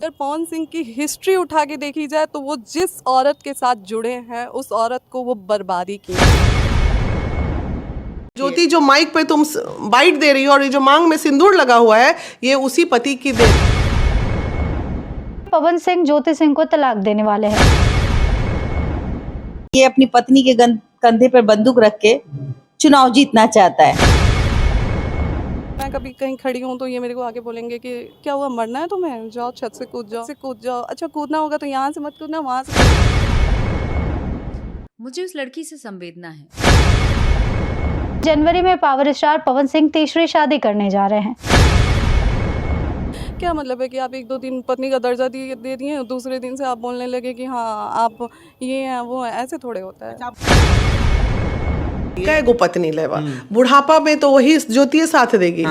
अगर पवन सिंह की हिस्ट्री उठा के देखी जाए तो वो जिस औरत के साथ जुड़े हैं उस औरत को वो बर्बादी की। ज्योति, जो माइक पे तुम बाइट दे रही हो और ये जो मांग में सिंदूर लगा हुआ है, ये उसी पति की दे। पवन सिंह ज्योति सिंह को तलाक देने वाले हैं। ये अपनी पत्नी के कंधे पर बंदूक रख के चुनाव जीतना चाहता है। मैं कभी कहीं खड़ी हूँ तो ये मेरे को आगे बोलेंगे कि क्या हुआ, मरना है तुम्हें, जाओ छत से कूद जाओ। अच्छा कूदना होगा तो यहाँ से मत कूदना, वहाँ से। मुझे उस लड़की से संवेदना है। जनवरी में पावर स्टार पवन सिंह तीसरी शादी करने जा रहे हैं। क्या मतलब है कि आप 1-2 दिन पत्नी का दर्जा दे दिए, दूसरे दिन से आप बोलने लगे कि हाँ आप ये हैं वो हैं, ऐसे थोड़े होता है। क्या गो पत्नी लेवा, बुढ़ापा में तो वही ज्योति साथ देगी।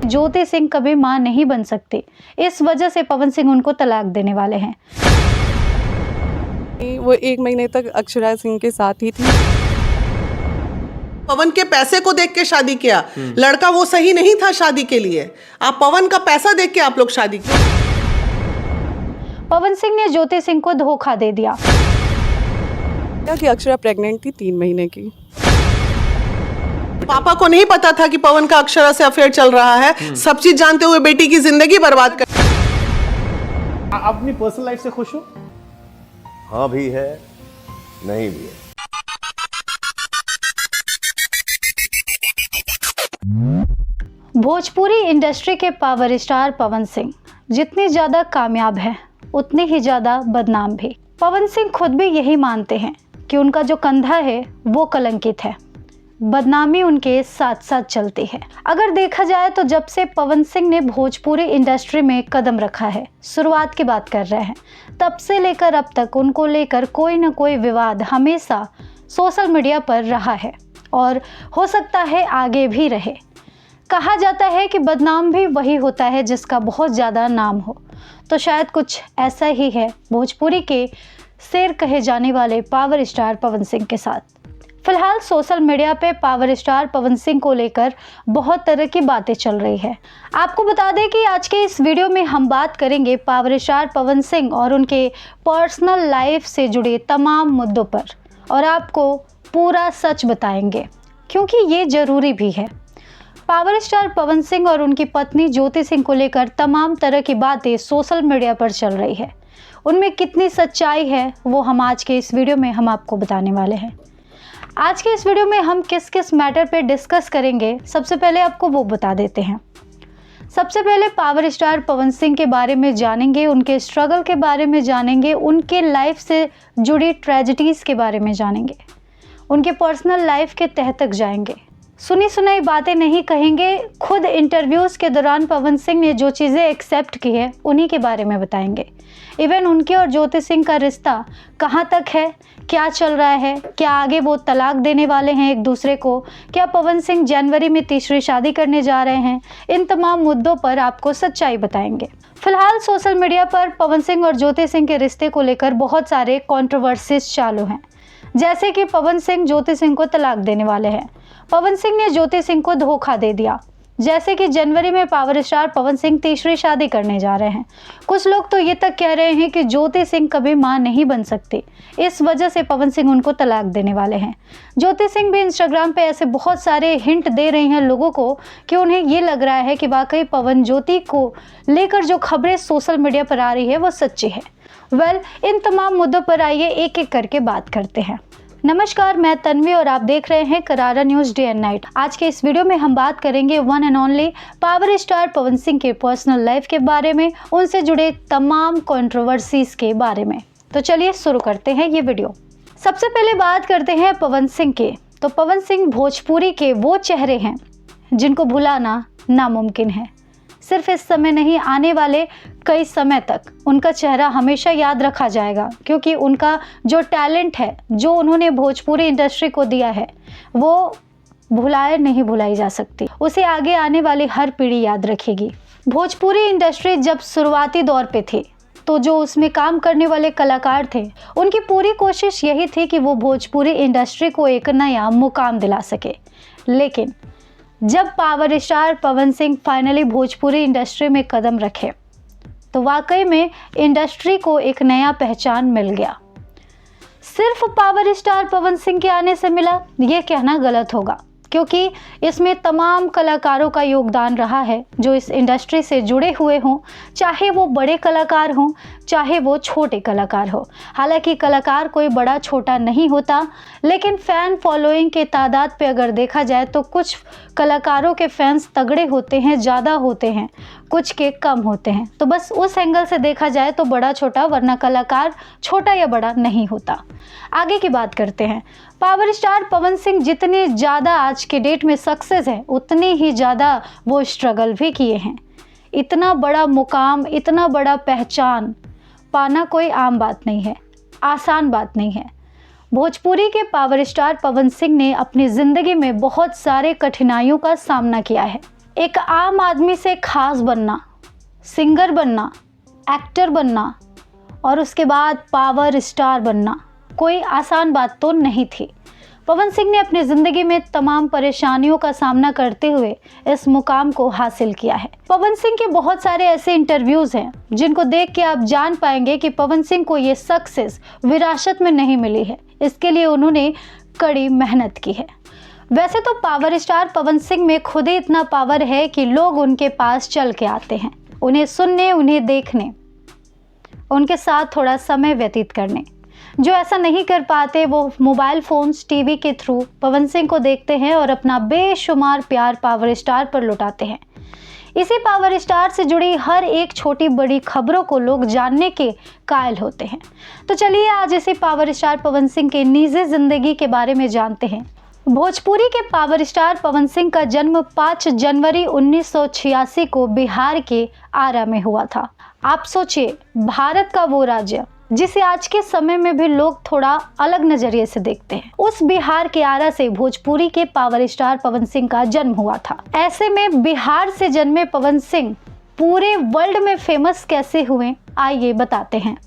ज्योति सिंह कभी मां नहीं बन सकती, इस वजह से पवन सिंह उनको तलाक देने वाले हैं। वो 1 महीने तक अक्षरा सिंह के साथ ही थी। पवन के पैसे को देख के शादी किया, लड़का वो सही नहीं था शादी के लिए। आप पवन का पैसा देख के आप लोग शादी किया। पवन सिंह ने ज्योति सिंह को धोखा दे दिया। क्या कि अक्षरा प्रेग्नेंट थी 3 महीने की। पापा को नहीं पता था कि पवन का अक्षरा से अफेयर चल रहा है। सब चीज जानते हुए बेटी की जिंदगी बर्बाद कर। आप अपनी पर्सनल लाइफ से खुश हो? हाँ भी है, नहीं भी है। भोजपुरी इंडस्ट्री के पावर स्टार पवन सिंह जितनी ज्यादा कामयाब है उतनी ही ज्यादा बदनाम भी। पवन सिंह खुद भी यही मानते हैं कि उनका जो कंधा है वो कलंकित है, बदनामी उनके साथ साथ चलती है। अगर देखा जाए तो जब से पवन सिंह ने भोजपुरी इंडस्ट्री में कदम रखा है, शुरुआत की बात कर रहे हैं, तब से लेकर अब तक उनको लेकर कोई ना कोई विवाद हमेशा सोशल मीडिया पर रहा है और हो सकता है आगे भी रहे। कहा जाता है कि बदनाम भी वही होता है जिसका बहुत ज़्यादा नाम हो, तो शायद कुछ ऐसा ही है भोजपुरी के शेर कहे जाने वाले पावर स्टार पवन सिंह के साथ। फिलहाल सोशल मीडिया पे पावर स्टार पवन सिंह को लेकर बहुत तरह की बातें चल रही है। आपको बता दें कि आज के इस वीडियो में हम बात करेंगे पावर स्टार पवन सिंह और उनके पर्सनल लाइफ से जुड़े तमाम मुद्दों पर, और आपको पूरा सच बताएंगे क्योंकि ये ज़रूरी भी है। पावर स्टार पवन सिंह और उनकी पत्नी ज्योति सिंह को लेकर तमाम तरह की बातें सोशल मीडिया पर चल रही है, उनमें कितनी सच्चाई है वो हम आज के इस वीडियो में हम आपको बताने वाले हैं। आज के इस वीडियो में हम किस किस मैटर पे डिस्कस करेंगे, सबसे पहले आपको वो बता देते हैं। सबसे पहले पावर स्टार पवन सिंह के बारे में जानेंगे, उनके स्ट्रगल के बारे में जानेंगे, उनके लाइफ से जुड़ी ट्रेजेडीज़ के बारे में जानेंगे, उनके पर्सनल लाइफ के तह तक जाएंगे। सुनी सुनाई बातें नहीं कहेंगे, खुद इंटरव्यूज़ के दौरान पवन सिंह ने जो चीज़ें एक्सेप्ट की है उन्हीं के बारे में बताएंगे। इवन उनके और ज्योति सिंह का रिश्ता कहाँ तक है, क्या चल रहा है, क्या आगे वो तलाक देने वाले हैं एक दूसरे को, क्या पवन सिंह जनवरी में तीसरी शादी करने जा रहे हैं, इन तमाम मुद्दों पर आपको सच्चाई बताएंगे। फिलहाल सोशल मीडिया पर पवन सिंह और ज्योति सिंह के रिश्ते को लेकर बहुत सारे कॉन्ट्रोवर्सीज चालू हैं, जैसे कि पवन सिंह ज्योति सिंह को तलाक देने वाले हैं, पवन सिंह ने ज्योति सिंह को धोखा दे दिया, जैसे कि जनवरी में पावर स्टार पवन सिंह तीसरी शादी करने जा रहे हैं। कुछ लोग तो ये तक कह रहे हैं कि ज्योति सिंह कभी मां नहीं बन सकती, इस वजह से पवन सिंह उनको तलाक देने वाले हैं। ज्योति सिंह भी इंस्टाग्राम पे ऐसे बहुत सारे हिंट दे रही हैं लोगों को कि उन्हें ये लग रहा है कि वाकई पवन ज्योति को लेकर जो खबरें सोशल मीडिया पर आ रही है वो सच्ची है। इन तमाम मुद्दों पर आइए एक एक करके बात करते हैं। नमस्कार, मैं तन्वी और आप देख रहे हैं करारा न्यूज़ डे एंड नाइट। आज के इस वीडियो में हम बात करेंगे one and only power star Pawan Singh के पर्सनल लाइफ के बारे में, उनसे जुड़े तमाम कंट्रोवर्सीज के बारे में। तो चलिए शुरू करते हैं ये वीडियो। सबसे पहले बात करते हैं पवन सिंह के। तो पवन सिंह भोजपुरी के वो चेहरे हैं जिनको भुलाना नामुमकिन है। सिर्फ इस समय नहीं, आने वाले कई समय तक उनका चेहरा हमेशा याद रखा जाएगा, क्योंकि उनका जो टैलेंट है, जो उन्होंने भोजपुरी इंडस्ट्री को दिया है, वो नहीं भुलाई जा सकती। उसे आगे आने वाली हर पीढ़ी याद रखेगी। भोजपुरी इंडस्ट्री जब शुरुआती दौर पे थी तो जो उसमें काम करने वाले कलाकार थे, उनकी पूरी कोशिश यही थी कि वो भोजपुरी इंडस्ट्री को एक नया मुकाम दिला सके। लेकिन जब power star Pawan Singh finally Bhojpuri industry में कदम रखे तो वाकई में इंडस्ट्री को एक नया पहचान मिल गया। सिर्फ पावर स्टार पवन सिंह के आने से मिला, ये कहना गलत होगा, क्योंकि इसमें तमाम कलाकारों का योगदान रहा है जो इस इंडस्ट्री से जुड़े हुए हों, चाहे वो बड़े कलाकार हों चाहे वो छोटे कलाकार हो। हालांकि कलाकार कोई बड़ा छोटा नहीं होता, लेकिन फ़ैन फॉलोइंग के तादाद पे अगर देखा जाए तो कुछ कलाकारों के फैंस तगड़े होते हैं, ज़्यादा होते हैं, कुछ के कम होते हैं। तो बस उस एंगल से देखा जाए तो बड़ा छोटा, वरना कलाकार छोटा या बड़ा नहीं होता। आगे की बात करते हैं। पावर स्टार पवन सिंह जितने ज़्यादा आज के डेट में सक्सेस है, उतनी ही ज़्यादा वो स्ट्रगल भी किए हैं। इतना बड़ा मुकाम, इतना बड़ा पहचान पाना कोई आम बात नहीं है, आसान बात नहीं है। भोजपुरी के पावर स्टार पवन सिंह ने अपनी ज़िंदगी में बहुत सारे कठिनाइयों का सामना किया है। एक आम आदमी से खास बनना, सिंगर बनना, एक्टर बनना और उसके बाद पावर स्टार बनना कोई आसान बात तो नहीं थी। पवन सिंह ने अपनी ज़िंदगी में तमाम परेशानियों का सामना करते हुए इस मुकाम को हासिल किया है। पवन सिंह के बहुत सारे ऐसे इंटरव्यूज़ हैं जिनको देख के आप जान पाएंगे कि पवन सिंह को ये सक्सेस विरासत में नहीं मिली है, इसके लिए उन्होंने कड़ी मेहनत की है। वैसे तो पावर स्टार पवन सिंह में खुद ही इतना पावर है कि लोग उनके पास चल के आते हैं, उन्हें सुनने, उन्हें देखने, उनके साथ थोड़ा समय व्यतीत करने। जो ऐसा नहीं कर पाते वो मोबाइल फ़ोन्स, टीवी के थ्रू पवन सिंह को देखते हैं और अपना बेशुमार प्यार पावर स्टार पर लुटाते हैं। इसी पावर स्टार से जुड़ी हर एक छोटी बड़ी खबरों को लोग जानने के कायल होते हैं। तो चलिए आज इसी पावर स्टार पवन सिंह के निजी ज़िंदगी के बारे में जानते हैं। भोजपुरी के पावर स्टार पवन सिंह का जन्म 5 जनवरी 1986 को बिहार के आरा में हुआ था। आप सोचिए, भारत का वो राज्य जिसे आज के समय में भी लोग थोड़ा अलग नज़रिए से देखते हैं, उस बिहार के आरा से भोजपुरी के पावर स्टार पवन सिंह का जन्म हुआ था। ऐसे में बिहार से जन्मे पवन सिंह पूरे वर्ल्ड में फेमस कैसे हुए, आइए बताते हैं।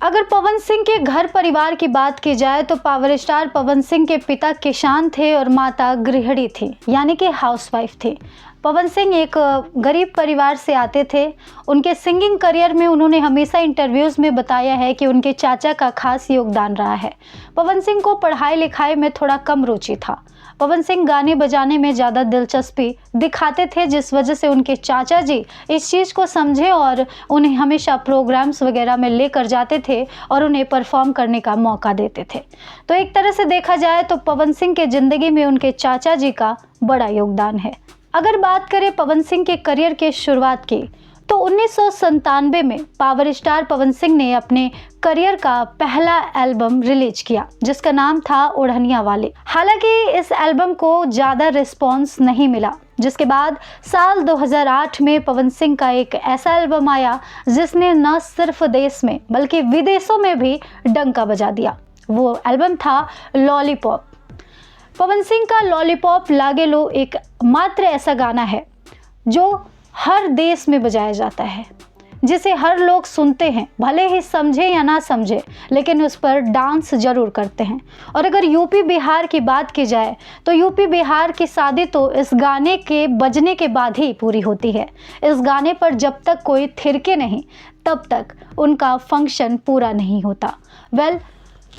अगर पवन सिंह के घर परिवार की बात की जाए तो पावर स्टार पवन सिंह के पिता किसान थे और माता गृहिणी थी, यानी कि हाउसवाइफ थे। पवन सिंह एक गरीब परिवार से आते थे। उनके सिंगिंग करियर में उन्होंने हमेशा इंटरव्यूज़ में बताया है कि उनके चाचा का खास योगदान रहा है। पवन सिंह को पढ़ाई लिखाई में थोड़ा कम रुचि था। पवन सिंह गाने बजाने में ज़्यादा दिलचस्पी दिखाते थे, जिस वजह से उनके चाचा जी इस चीज़ को समझे और उन्हें हमेशा प्रोग्राम्स वगैरह में लेकर जाते थे और उन्हें परफॉर्म करने का मौका देते थे। तो एक तरह से देखा जाए तो पवन सिंह के ज़िंदगी में उनके चाचा जी का बड़ा योगदान है। अगर बात करें पवन सिंह के करियर के शुरुआत की, तो 1997 में पावर स्टार पवन सिंह ने अपने करियर का पहला एल्बम रिलीज किया जिसका नाम था ओढ़निया वाले। हालांकि इस एल्बम को ज़्यादा रिस्पॉन्स नहीं मिला, जिसके बाद साल 2008 में पवन सिंह का एक ऐसा एल्बम आया जिसने न सिर्फ देश में बल्कि विदेशों में भी डंका बजा दिया। वो एल्बम था लॉलीपॉप। पवन सिंह का लॉलीपॉप लागे लो एक मात्र ऐसा गाना है जो हर देश में बजाया जाता है, जिसे हर लोग सुनते हैं, भले ही समझे या ना समझे, लेकिन उस पर डांस जरूर करते हैं। और अगर यूपी बिहार की बात की जाए तो यूपी बिहार की शादी तो इस गाने के बजने के बाद ही पूरी होती है। इस गाने पर जब तक कोई थिरके नहीं तब तक उनका फंक्शन पूरा नहीं होता।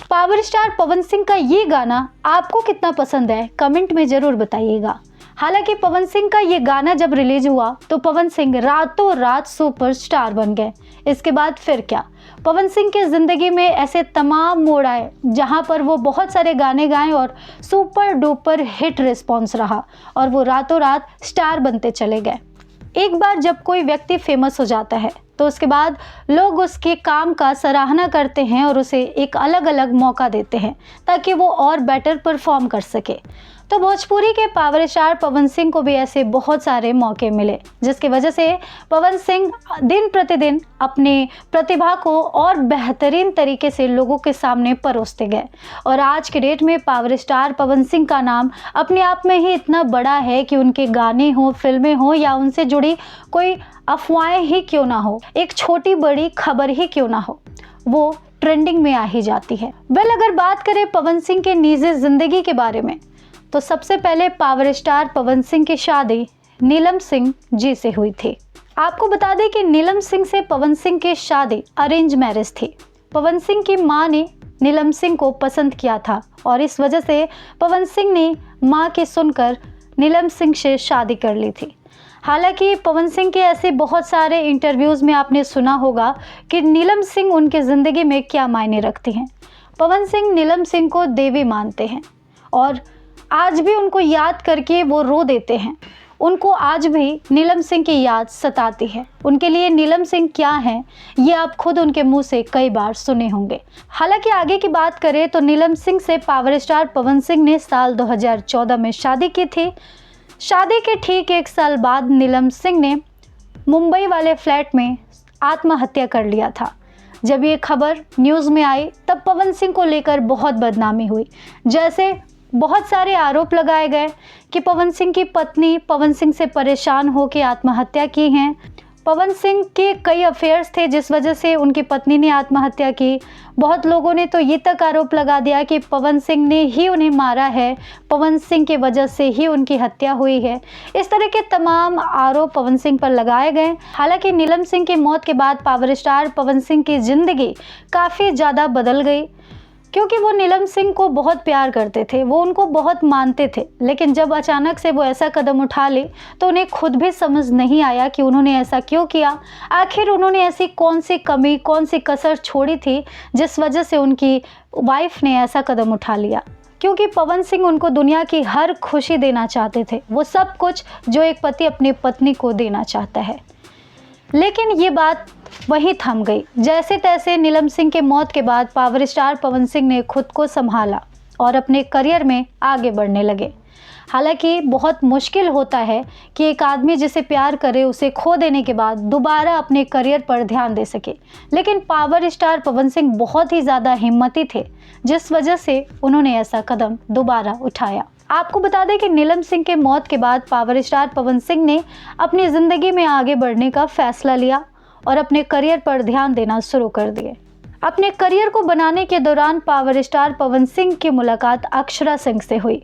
पावर स्टार पवन सिंह का ये गाना आपको कितना पसंद है, कमेंट में ज़रूर बताइएगा। हालांकि पवन सिंह का ये गाना जब रिलीज हुआ तो पवन सिंह रातों रात सुपरस्टार बन गए। इसके बाद फिर क्या, पवन सिंह की ज़िंदगी में ऐसे तमाम मोड़ आए जहां पर वो बहुत सारे गाने गाएं और सुपर डुपर हिट रिस्पॉन्स रहा और वो रातों रात स्टार बनते चले गए। एक बार जब कोई व्यक्ति फेमस हो जाता है तो उसके बाद लोग उसके काम का सराहना करते हैं और उसे एक अलग अलग मौका देते हैं ताकि वो और बेटर परफॉर्म कर सके। तो भोजपुरी के पावर स्टार पवन सिंह को भी ऐसे बहुत सारे मौके मिले, जिसकी वजह से पवन सिंह दिन प्रतिदिन अपनी प्रतिभा को और बेहतरीन तरीके से लोगों के सामने परोसते गए। और आज के डेट में पावर स्टार पवन सिंह का नाम अपने आप में ही इतना बड़ा है कि उनके गाने हों, फिल्में हों या उनसे जुड़ी कोई अफवाहें ही क्यों ना हो, एक छोटी बड़ी खबर ही क्यों ना हो, वो ट्रेंडिंग में आ ही जाती है। अगर बात करें पवन सिंह के निजी जिंदगी के बारे में तो सबसे पहले पावर स्टार पवन सिंह की शादी नीलम सिंह जी से हुई थी। आपको बता दें कि नीलम सिंह से पवन सिंह की शादी अरेंज मैरिज थी। पवन सिंह की मां ने नीलम सिंह को पसंद किया था और इस वजह से पवन सिंह ने मां की सुनकर नीलम सिंह से शादी कर ली थी। हालांकि पवन सिंह के ऐसे बहुत सारे इंटरव्यूज़ में आपने सुना होगा कि नीलम सिंह उनकी ज़िंदगी में क्या मायने रखती हैं। पवन सिंह नीलम सिंह को देवी मानते हैं और आज भी उनको याद करके वो रो देते हैं। उनको आज भी नीलम सिंह की याद सताती है। उनके लिए नीलम सिंह क्या हैं ये आप खुद उनके मुंह से कई बार सुने होंगे। हालांकि आगे की बात करें तो नीलम सिंह से पावर स्टार पवन सिंह ने साल 2014 में शादी की थी। शादी के ठीक 1 साल बाद नीलम सिंह ने मुंबई वाले फ्लैट में आत्महत्या कर लिया था। जब ये खबर न्यूज़ में आई तब पवन सिंह को लेकर बहुत बदनामी हुई। जैसे बहुत सारे आरोप लगाए गए कि पवन सिंह की पत्नी पवन सिंह से परेशान होकर आत्महत्या की हैं। पवन सिंह के कई अफेयर्स थे जिस वजह से उनकी पत्नी ने आत्महत्या की। बहुत लोगों ने तो ये तक आरोप लगा दिया कि पवन सिंह ने ही उन्हें मारा है, पवन सिंह की वजह से ही उनकी हत्या हुई है। इस तरह के तमाम आरोप पवन सिंह पर लगाए गए। हालांकि नीलम सिंह की मौत के बाद पावर स्टार पवन सिंह की ज़िंदगी काफ़ी ज़्यादा बदल गई, क्योंकि वो नीलम सिंह को बहुत प्यार करते थे, वो उनको बहुत मानते थे। लेकिन जब अचानक से वो ऐसा कदम उठा ली तो उन्हें खुद भी समझ नहीं आया कि उन्होंने ऐसा क्यों किया। आखिर उन्होंने ऐसी कौन सी कमी, कौन सी कसर छोड़ी थी जिस वजह से उनकी वाइफ ने ऐसा कदम उठा लिया। क्योंकि पवन सिंह उनको दुनिया की हर खुशी देना चाहते थे, वो सब कुछ जो एक पति अपनी पत्नी को देना चाहता है। लेकिन ये बात वहीं थम गई। जैसे तैसे नीलम सिंह के मौत के बाद पावर स्टार पवन सिंह ने खुद को संभाला और अपने करियर में आगे बढ़ने लगे। हालांकि बहुत मुश्किल होता है कि एक आदमी जिसे प्यार करे उसे खो देने के बाद दोबारा अपने करियर पर ध्यान दे सके। लेकिन पावर स्टार पवन सिंह बहुत ही ज़्यादा हिम्मती थे जिस वजह से उन्होंने ऐसा कदम दोबारा उठाया। आपको बता दें कि नीलम सिंह के मौत के बाद पावर स्टार पवन सिंह ने अपनी ज़िंदगी में आगे बढ़ने का फैसला लिया और अपने करियर पर ध्यान देना शुरू कर दिए। अपने करियर को बनाने के दौरान पावर स्टार पवन सिंह की मुलाकात अक्षरा सिंह से हुई।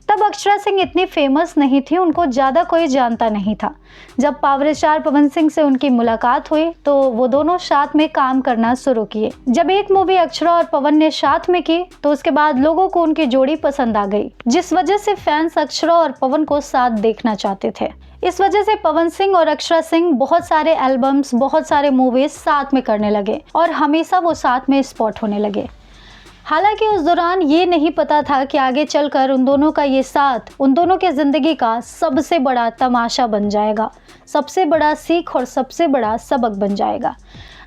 तब अक्षरा सिंह इतनी फेमस नहीं थी, उनको ज़्यादा कोई जानता नहीं था। जब पावर स्टार पवन सिंह से उनकी मुलाकात हुई तो वो दोनों साथ में काम करना शुरू किए। जब एक मूवी अक्षरा और पवन ने साथ में की तो उसके बाद लोगों को उनकी जोड़ी पसंद आ गई, जिस वजह से फैंस अक्षरा और पवन को साथ देखना चाहते थे। इस वजह से पवन सिंह और अक्षरा सिंह बहुत सारे एल्बम्स, बहुत सारे मूवीज साथ में करने लगे और हमेशा वो साथ में स्पॉट होने लगे। हालांकि उस दौरान ये नहीं पता था कि आगे चलकर उन दोनों का ये साथ उन दोनों के ज़िंदगी का सबसे बड़ा तमाशा बन जाएगा, सबसे बड़ा सीख और सबसे बड़ा सबक बन जाएगा।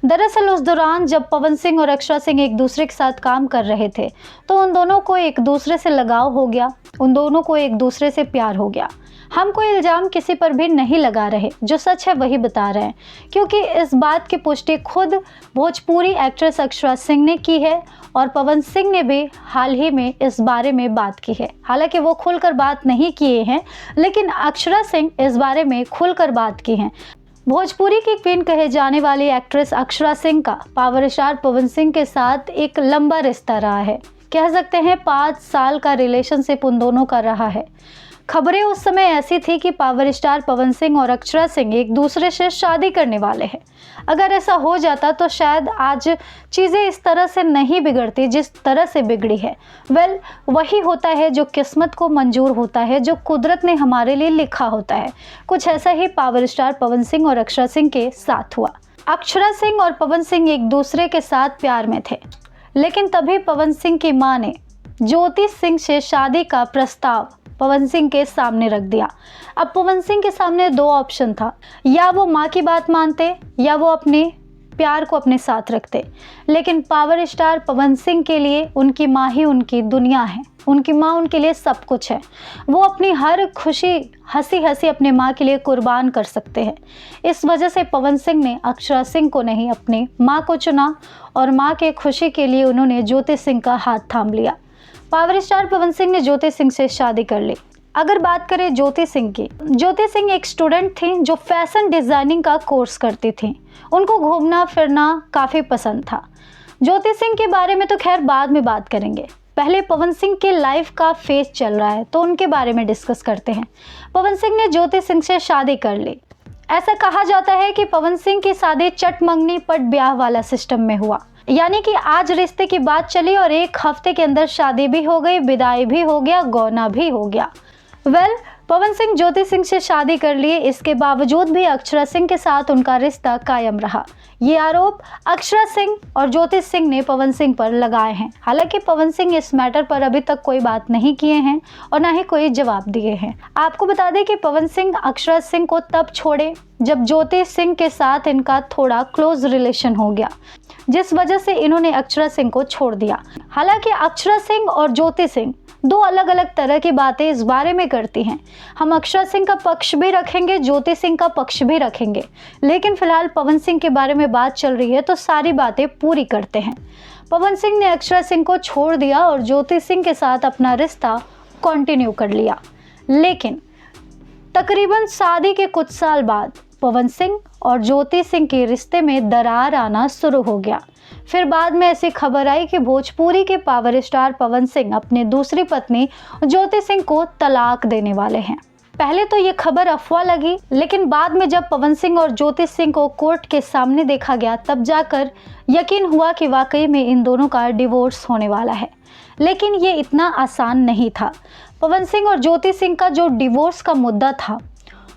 दरअसल उस दौरान जब पवन सिंह और अक्षरा सिंह एक दूसरे के साथ काम कर रहे थे तो उन दोनों को एक दूसरे से लगाव हो गया, उन दोनों को एक दूसरे से प्यार हो गया। हम कोई इल्ज़ाम किसी पर भी नहीं लगा रहे, जो सच है वही बता रहे हैं, क्योंकि इस बात की पुष्टि खुद भोजपुरी एक्ट्रेस अक्षरा सिंह ने की है और पवन सिंह ने भी हाल ही में इस बारे में बात की है। हालांकि वो खुलकर बात नहीं किए हैं, लेकिन अक्षरा सिंह इस बारे में खुलकर बात की हैं। भोजपुरी की क्वीन कहे जाने वाली एक्ट्रेस अक्षरा सिंह का पावर स्टार पवन सिंह के साथ एक लंबा रिश्ता रहा है। कह सकते हैं 5 साल का रिलेशनशिप उन दोनों का रहा है। खबरें उस समय ऐसी थी कि पावर स्टार पवन सिंह और अक्षरा सिंह एक दूसरे से शादी करने वाले हैं। अगर ऐसा हो जाता तो शायद आज चीज़ें इस तरह से नहीं बिगड़ती जिस तरह से बिगड़ी है। वही होता है जो किस्मत को मंजूर होता है, जो कुदरत ने हमारे लिए लिखा होता है। कुछ ऐसा ही पावर स्टार पवन सिंह और अक्षरा सिंह के साथ हुआ। अक्षरा सिंह और पवन सिंह एक दूसरे के साथ प्यार में थे, लेकिन तभी पवन सिंह की मां ने ज्योति सिंह से शादी का प्रस्ताव पवन सिंह के सामने रख दिया। अब पवन सिंह के सामने 2 ऑप्शन था, या वो माँ की बात मानते या वो अपने प्यार को अपने साथ रखते। लेकिन पावर स्टार पवन सिंह के लिए उनकी माँ ही उनकी दुनिया है, उनकी माँ उनके लिए सब कुछ है। वो अपनी हर खुशी हंसी हंसी अपने माँ के लिए कुर्बान कर सकते हैं। इस वजह से पवन सिंह ने अक्षरा सिंह को नहीं, अपनी माँ को चुना और माँ के खुशी के लिए उन्होंने ज्योति सिंह का हाथ थाम लिया। पावर स्टार पवन सिंह ने ज्योति सिंह से शादी कर ली। अगर बात करें ज्योति सिंह की, ज्योति सिंह एक स्टूडेंट थी जो फैशन डिज़ाइनिंग का कोर्स करती थी। उनको घूमना फिरना काफ़ी पसंद था। ज्योति सिंह के बारे में तो खैर बाद में बात करेंगे, पहले पवन सिंह के लाइफ का फेज चल रहा है तो उनके बारे में डिस्कस करते हैं। पवन सिंह ने ज्योति सिंह से शादी कर ली। ऐसा कहा जाता है कि पवन सिंह की शादी चटमंगनी पट ब्याह वाला सिस्टम में हुआ, यानी कि आज रिश्ते की बात चली और एक हफ्ते के अंदर शादी भी हो गई, विदाई भी हो गया, गौना भी हो गया। पवन सिंह ज्योति सिंह से शादी कर लिए, इसके बावजूद भी अक्षरा सिंह के साथ उनका रिश्ता कायम रहा। ये आरोप अक्षरा सिंह और ज्योति सिंह ने पवन सिंह पर लगाए हैं। हालांकि पवन सिंह इस मैटर पर अभी तक कोई बात नहीं किए हैं और ना ही कोई जवाब दिए हैं। आपको बता दें कि पवन सिंह अक्षरा सिंह को तब छोड़े जब ज्योति सिंह के साथ इनका थोड़ा क्लोज रिलेशन हो गया, जिस वजह से इन्होंने अक्षरा सिंह को छोड़ दिया। हालांकि अक्षरा सिंह और ज्योति सिंह दो अलग अलग तरह की बातें इस बारे में करती हैं। हम अक्षरा सिंह का पक्ष भी रखेंगे, ज्योति सिंह का पक्ष भी रखेंगे, लेकिन फिलहाल पवन सिंह के बारे में बात चल रही है तो सारी बातें पूरी करते हैं। पवन सिंह ने अक्षरा सिंह को छोड़ दिया और ज्योति सिंह के साथ अपना रिश्ता कंटिन्यू कर लिया, लेकिन तकरीबन शादी के कुछ साल बाद पवन सिंह और ज्योति सिंह के रिश्ते में दरार आना शुरू हो गया। फिर बाद में ऐसी खबर आई कि भोजपुरी के पावर स्टार पवन सिंह अपनी दूसरी पत्नी ज्योति सिंह को तलाक देने वाले हैं। पहले तो ये खबर अफवाह लगी, लेकिन बाद में जब पवन सिंह और ज्योति सिंह को कोर्ट के सामने देखा गया तब जाकर यकीन हुआ कि वाकई में इन दोनों का डिवोर्स होने वाला है। लेकिन ये इतना आसान नहीं था। पवन सिंह और ज्योति सिंह का जो डिवोर्स का मुद्दा था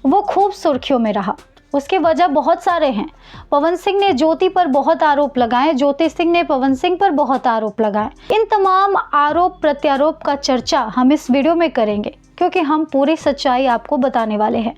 वो खूब सुर्खियों में रहा। उसके वजह बहुत सारे हैं। पवन सिंह ने ज्योति पर बहुत आरोप लगाए, ज्योति सिंह ने पवन सिंह पर बहुत आरोप लगाए। इन तमाम आरोप प्रत्यारोप का चर्चा हम इस वीडियो में करेंगे, क्योंकि हम पूरी सच्चाई आपको बताने वाले हैं।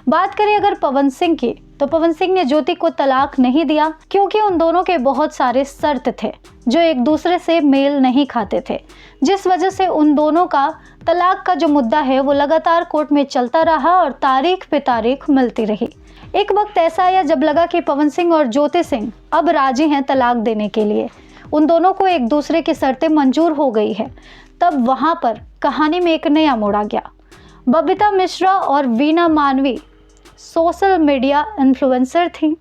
बात करें अगर पवन सिंह की, तो पवन सिंह ने ज्योति को तलाक नहीं दिया, क्योंकि उन दोनों के बहुत सारे शर्त थे जो एक दूसरे से मेल नहीं खाते थे, जिस वजह से उन दोनों का तलाक का जो मुद्दा है वो लगातार कोर्ट में चलता रहा और तारीख पे तारीख मिलती रही। एक वक्त ऐसा आया जब लगा कि पवन सिंह और ज्योति सिंह अब राजी हैं तलाक देने के लिए, उन दोनों को एक दूसरे की शर्तें मंजूर हो गई है। तब वहाँ पर कहानी में एक नया मोड़ आ गया। बबीता मिश्रा और वीना मानवी सोशल मीडिया इन्फ्लुएंसर थी।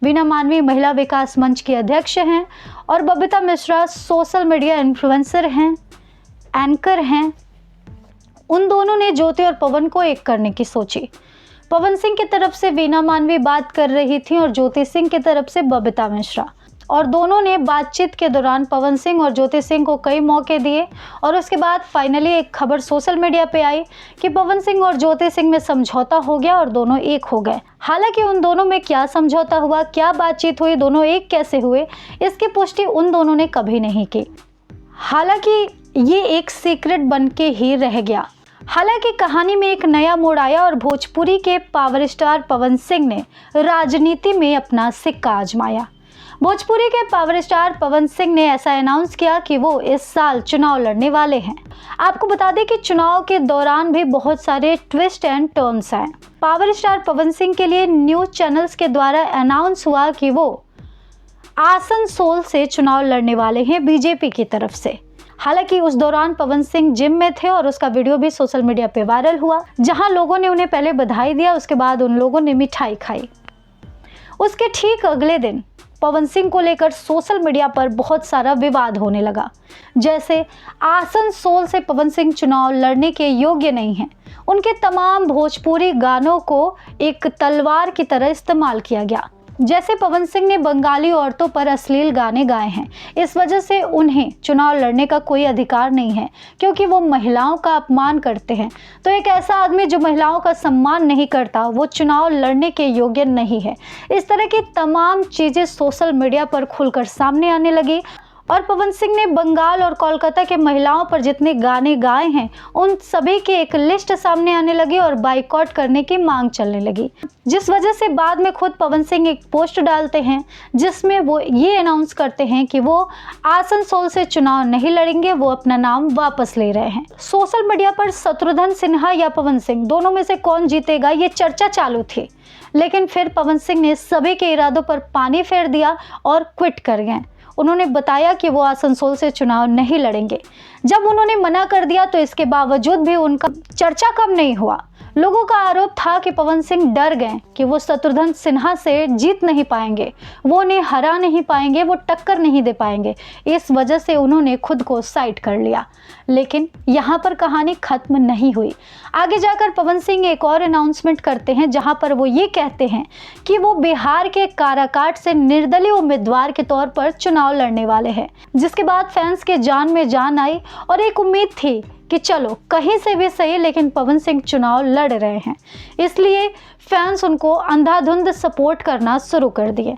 वीना मानवी महिला विकास मंच की अध्यक्ष हैं और Babita Mishra social media influencer हैं, एंकर हैं। उन दोनों ने ज्योति और पवन को एक करने की सोची। पवन सिंह की तरफ से वीना मानवी बात कर रही थी और ज्योति सिंह की तरफ से बबीता मिश्रा, और दोनों ने बातचीत के दौरान पवन सिंह और ज्योति सिंह को कई मौके दिए और उसके बाद फाइनली एक खबर सोशल मीडिया पे आई कि पवन सिंह और ज्योति सिंह में समझौता हो गया और दोनों एक हो गए। हालांकि उन दोनों में क्या समझौता हुआ, क्या बातचीत हुई, दोनों एक कैसे हुए, इसकी पुष्टि उन दोनों ने कभी नहीं की। हालांकि ये एक सीक्रेट बन के ही रह गया। हालांकि कहानी में एक नया मोड़ आया और भोजपुरी के पावर स्टार पवन सिंह ने राजनीति में अपना सिक्का आजमाया। भोजपुरी के पावर स्टार पवन सिंह ने ऐसा अनाउंस किया कि वो इस साल चुनाव लड़ने वाले हैं। आपको बता दें कि चुनाव के दौरान भी बहुत सारे ट्विस्ट एंड टर्न्स आए। पावर स्टार पवन सिंह के लिए न्यूज चैनल्स के द्वारा अनाउंस हुआ कि वो आसनसोल से चुनाव लड़ने वाले हैं बीजेपी की तरफ से। हालांकि उस दौरान पवन सिंह जिम में थे और उसका वीडियो भी सोशल मीडिया पे वायरल हुआ, जहां लोगों ने उन्हें पहले बधाई दिया, उसके बाद उन लोगों ने मिठाई खाई। उसके ठीक अगले दिन पवन सिंह को लेकर सोशल मीडिया पर बहुत सारा विवाद होने लगा, जैसे आसनसोल से पवन सिंह चुनाव लड़ने के योग्य नहीं हैं। उनके तमाम भोजपुरी गानों को एक तलवार की तरह इस्तेमाल किया गया, जैसे पवन सिंह ने बंगाली औरतों पर अश्लील गाने गाए हैं। इस वजह से उन्हें चुनाव लड़ने का कोई अधिकार नहीं है, क्योंकि वो महिलाओं का अपमान करते हैं। तो एक ऐसा आदमी जो महिलाओं का सम्मान नहीं करता, वो चुनाव लड़ने के योग्य नहीं है। इस तरह की तमाम चीज़ें सोशल मीडिया पर खुलकर सामने आने लगी और पवन सिंह ने बंगाल और कोलकाता के महिलाओं पर जितने गाने गाए हैं उन सभी की एक लिस्ट सामने आने लगी और बाइकआउट करने की मांग चलने लगी, जिस वजह से बाद में खुद पवन सिंह एक पोस्ट डालते हैं जिसमें वो ये अनाउंस करते हैं कि वो आसनसोल से चुनाव नहीं लड़ेंगे, वो अपना नाम वापस ले रहे हैं। सोशल मीडिया पर शत्रुघ्न सिन्हा या पवन सिंह दोनों में से कौन जीतेगा ये चर्चा चालू थी, लेकिन फिर पवन सिंह ने सभी के इरादों पर पानी फेर दिया और क्विट कर गए। उन्होंने बताया कि वो आसनसोल से चुनाव नहीं लड़ेंगे। जब उन्होंने मना कर दिया तो इसके बावजूद भी उनका चर्चा कम नहीं हुआ। लोगों का आरोप था कि पवन सिंह डर गए कि वो शत्रुघ्न सिन्हा से जीत नहीं पाएंगे, वो उन्हें हरा नहीं पाएंगे, वो टक्कर नहीं दे पाएंगे। इस वजह से उन्होंने खुद को साइड कर लिया। लेकिन यहाँ पर कहानी खत्म नहीं हुई। आगे जाकर पवन सिंह एक और अनाउंसमेंट करते हैं जहाँ पर वो ये कहते हैं कि वो बिहार के काराकाट से निर्दलीय उम्मीदवार के तौर पर चुनाव लड़ने वाले हैं, जिसके बाद फैंस के जान में जान आई और एक उम्मीद थी कि चलो कहीं से भी सही लेकिन पवन सिंह चुनाव लड़ रहे हैं, इसलिए फैंस उनको अंधाधुंध सपोर्ट करना शुरू कर दिए।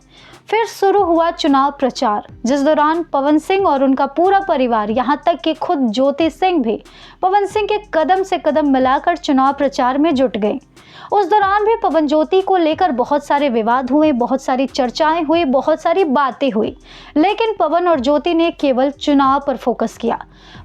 फिर शुरू हुआ चुनाव प्रचार, जिस दौरान पवन सिंह और उनका पूरा परिवार, यहाँ तक कि खुद ज्योति सिंह भी पवन सिंह के कदम से कदम मिलाकर चुनाव प्रचार में जुट गई। उस दौरान भी पवन ज्योति को लेकर बहुत सारे विवाद हुए, बहुत सारी चर्चाएं हुई, बहुत सारी बातें हुई, लेकिन पवन और ज्योति ने केवल चुनाव पर फोकस किया।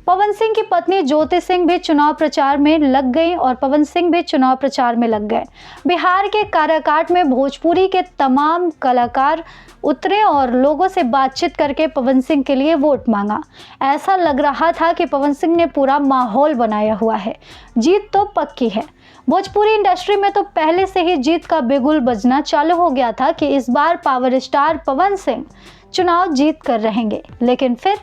पवन सिंह की पत्नी ज्योति सिंह भी चुनाव प्रचार में लग गई और पवन सिंह भी चुनाव प्रचार में लग गए। बिहार के काराकाट में भोजपुरी के तमाम कलाकार उतरे और लोगों से बातचीत करके पवन सिंह के लिए वोट मांगा। ऐसा लग रहा था कि पवन सिंह ने पूरा माहौल बनाया हुआ है, जीत तो पक्की है। भोजपुरी इंडस्ट्री में तो पहले से ही जीत का बिगुल बजना चालू हो गया था कि इस बार पावर स्टार पवन सिंह चुनाव जीत कर रहेंगे। लेकिन फिर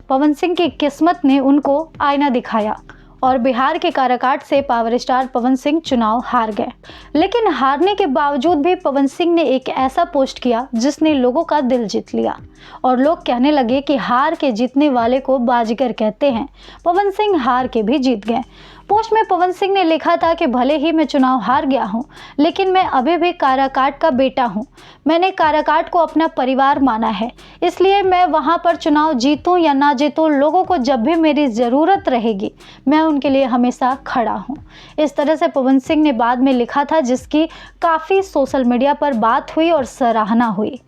पवन सिंह की किस्मत ने उनको आईना दिखाया और बिहार के काराकाट से पावर स्टार पवन सिंह चुनाव हार गए। लेकिन हारने के बावजूद भी पवन सिंह ने एक ऐसा पोस्ट किया जिसने लोगों का दिल जीत लिया और लोग कहने लगे कि हार के जीतने वाले को बाजीगर कहते हैं। पवन सिंह हार के भी जीत गए। पोस्ट में पवन सिंह ने लिखा था कि भले ही मैं चुनाव हार गया हूं, लेकिन मैं अभी भी काराकाट का बेटा हूं। मैंने काराकाट को अपना परिवार माना है, इसलिए मैं वहां पर चुनाव जीतूं या ना जीतूं, लोगों को जब भी मेरी ज़रूरत रहेगी मैं उनके लिए हमेशा खड़ा हूं। इस तरह से पवन सिंह ने बाद में लिखा था, जिसकी काफ़ी सोशल मीडिया पर बात हुई और सराहना हुई।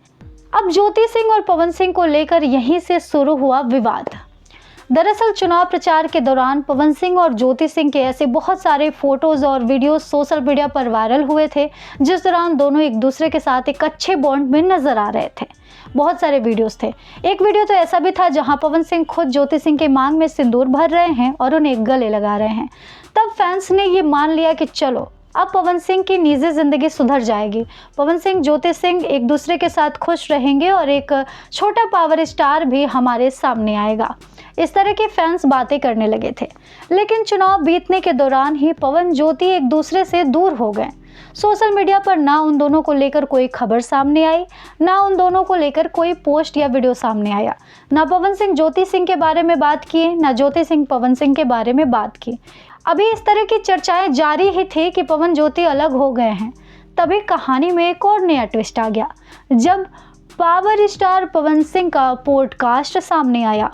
अब ज्योति सिंह और पवन सिंह को लेकर यहीं से शुरू हुआ विवाद। दरअसल चुनाव प्रचार के दौरान पवन सिंह और ज्योति सिंह के ऐसे बहुत सारे फोटोज और वीडियोज सोशल मीडिया पर वायरल हुए थे, जिस दौरान दोनों एक दूसरे के साथ एक अच्छे बॉन्ड में नजर आ रहे थे। बहुत सारे वीडियोस थे। एक वीडियो तो ऐसा भी था जहां पवन सिंह खुद ज्योति सिंह के मांग में सिंदूर भर रहे हैं और उन्हें गले लगा रहे हैं। तब फैंस ने ये मान लिया कि चलो अब पवन सिंह की निजी जिंदगी सुधर जाएगी, पवन सिंह ज्योति सिंह एक दूसरे के साथ खुश रहेंगे और एक छोटा पावर स्टार भी हमारे सामने आएगा। इस तरह के फैंस बातें करने लगे थे। लेकिन चुनाव बीतने के दौरान ही पवन ज्योति एक दूसरे से दूर हो गए। सोशल मीडिया पर ना उन दोनों को लेकर कोई खबर सामने आई, ना उन दोनों को लेकर कोई पोस्ट या वीडियो सामने आया। ना पवन सिंह ज्योति सिंह के बारे में बात किए, ना ज्योति सिंह पवन सिंह के बारे में बात की। अभी इस तरह की चर्चाएं जारी ही थी कि पवन ज्योति अलग हो गए हैं। तभी कहानी में एक और नया ट्विस्ट आ गया, जब पावर स्टार पवन सिंह का पॉडकास्ट सामने आया।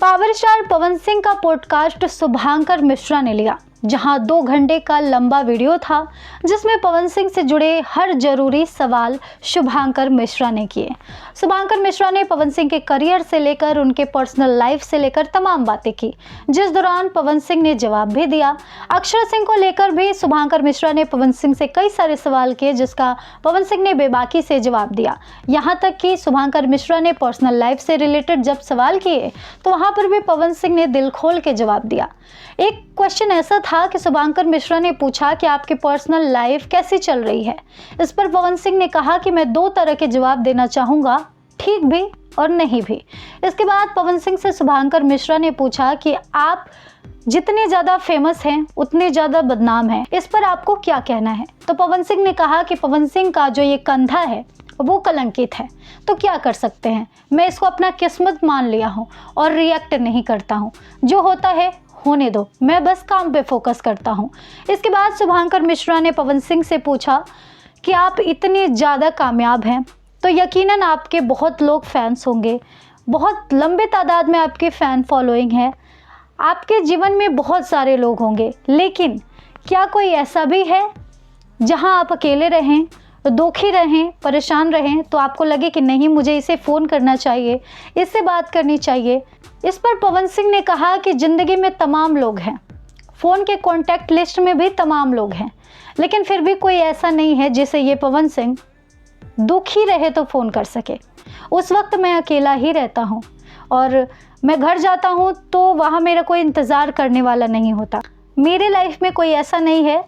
पावर स्टार पवन सिंह का पॉडकास्ट शुभांकर मिश्रा ने लिया, जहां 2 घंटे का लंबा वीडियो था, जिसमें पवन सिंह से जुड़े हर जरूरी सवाल शुभांकर मिश्रा ने किए। शुभांकर मिश्रा ने पवन सिंह के करियर से लेकर उनके पर्सनल लाइफ से लेकर तमाम बातें की, जिस दौरान पवन सिंह ने जवाब भी दिया। अक्षरा सिंह को लेकर भी शुभांकर मिश्रा ने पवन सिंह से कई सारे सवाल किए, जिसका पवन सिंह ने बेबाकी से जवाब दिया। यहाँ तक कि शुभांकर मिश्रा ने पर्सनल लाइफ से रिलेटेड जब सवाल किए तो वहाँ पर भी पवन सिंह ने दिल खोल के जवाब दिया। एक क्वेश्चन ऐसा था कि शुभांकर मिश्रा ने पूछा कि आपकी पर्सनल लाइफ कैसी चल रही है। इस पर पवन सिंह ने कहा कि मैं 2 तरह के जवाब देना चाहूँगा, ठीक भी और नहीं भी। इसके बाद पवन सिंह से शुभांकर मिश्रा ने पूछा कि आप जितने ज़्यादा फेमस हैं उतने ज़्यादा बदनाम हैं, इस पर आपको क्या कहना है। तो पवन सिंह ने कहा कि पवन सिंह का जो ये कंधा है वो कलंकित है, तो क्या कर सकते हैं, मैं इसको अपना किस्मत मान लिया हूँ और रिएक्ट नहीं करता हूँ, जो होता है होने दो, मैं बस काम पे फोकस करता हूँ। इसके बाद शुभांकर मिश्रा ने पवन सिंह से पूछा कि आप इतने ज़्यादा कामयाब हैं तो यकीनन आपके बहुत लोग फैंस होंगे, बहुत लंबे तादाद में आपकी फ़ैन फॉलोइंग है, आपके जीवन में बहुत सारे लोग होंगे, लेकिन क्या कोई ऐसा भी है जहां आप अकेले रहें, दुखी रहें, परेशान रहें तो आपको लगे कि नहीं मुझे इसे फ़ोन करना चाहिए, इससे बात करनी चाहिए। इस पर पवन सिंह ने कहा कि ज़िंदगी में तमाम लोग हैं, फ़ोन के कॉन्टैक्ट लिस्ट में भी तमाम लोग हैं, लेकिन फिर भी कोई ऐसा नहीं है जिसे ये पवन सिंह दुखी रहे तो फ़ोन कर सके। उस वक्त मैं अकेला ही रहता हूँ और मैं घर जाता हूँ तो वहाँ मेरा कोई इंतज़ार करने वाला नहीं होता। मेरे लाइफ में कोई ऐसा नहीं है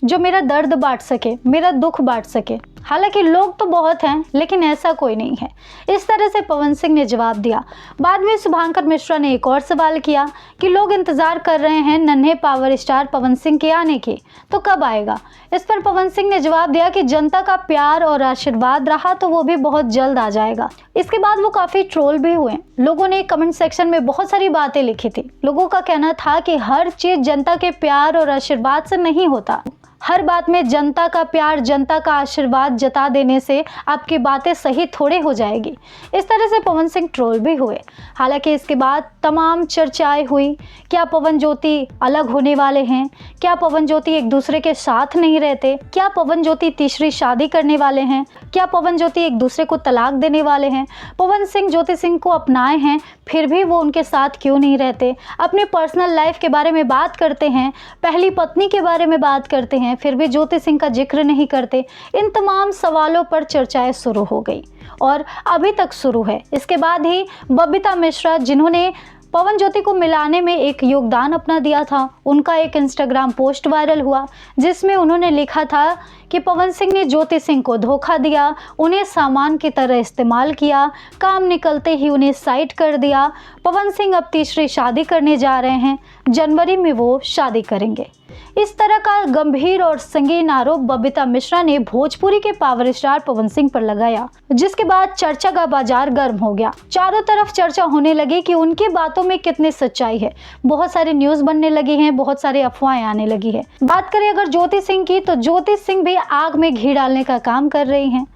जो मेरा दर्द बांट सके, मेरा दुख बांट सके। हालांकि लोग तो बहुत हैं लेकिन ऐसा कोई नहीं है। इस तरह से पवन सिंह ने जवाब दिया। बाद में शुभांकर मिश्रा ने एक और सवाल किया कि लोग इंतज़ार कर रहे हैं नन्हे पावर स्टार पवन सिंह के आने की, तो कब आएगा। इस पर पवन सिंह ने जवाब दिया कि जनता का प्यार और आशीर्वाद रहा तो वो भी बहुत जल्द आ जाएगा। इसके बाद वो काफ़ी ट्रोल भी हुए। लोगों ने कमेंट सेक्शन में बहुत सारी बातें लिखी थी। लोगों का कहना था कि हर चीज़ जनता के प्यार और आशीर्वाद से नहीं होता। हर बात में जनता का प्यार, जनता का आशीर्वाद जता देने से आपकी बातें सही थोड़े हो जाएगी। इस तरह से पवन सिंह ट्रोल भी हुए। हालांकि इसके बाद तमाम चर्चाएं हुई। क्या पवन ज्योति अलग होने वाले हैं? क्या पवन ज्योति एक दूसरे के साथ नहीं रहते? क्या पवन ज्योति तीसरी शादी करने वाले हैं? क्या पवन ज्योति एक दूसरे को तलाक देने वाले हैं? पवन सिंह ज्योति सिंह को अपनाए हैं फिर भी वो उनके साथ क्यों नहीं रहते? अपने पर्सनल लाइफ के बारे में बात करते हैं, पहली पत्नी के बारे में बात करते हैं, फिर भी ज्योति सिंह का जिक्र नहीं करते। इन तमाम सवालों पर चर्चाएं शुरू हो गई और अभी तक शुरू है। इसके बाद ही बबीता मिश्रा, जिन्होंने पवन ज्योति को मिलाने में एक योगदान अपना दिया था, उनका एक इंस्टाग्राम पोस्ट वायरल हुआ जिसमें उन्होंने लिखा था कि पवन सिंह ने ज्योति सिंह को धोखा दिया, उन्हें सामान की तरह इस्तेमाल किया, काम निकलते ही उन्हें साइड कर दिया। पवन सिंह अब तीसरी शादी करने जा रहे हैं, जनवरी में वो शादी करेंगे। इस तरह का गंभीर और संगीन आरोप बबीता मिश्रा ने भोजपुरी के पावर स्टार पवन सिंह पर लगाया, जिसके बाद चर्चा का बाजार गर्म हो गया। चारों तरफ चर्चा होने लगी कि उनकी बातों में कितनी सच्चाई है। बहुत सारी न्यूज़ बनने लगी हैं, बहुत सारी अफवाहें आने लगी है। बात करें अगर ज्योति सिंह की, तो ज्योति सिंह भी आग में घी डालने का काम कर रही हैं।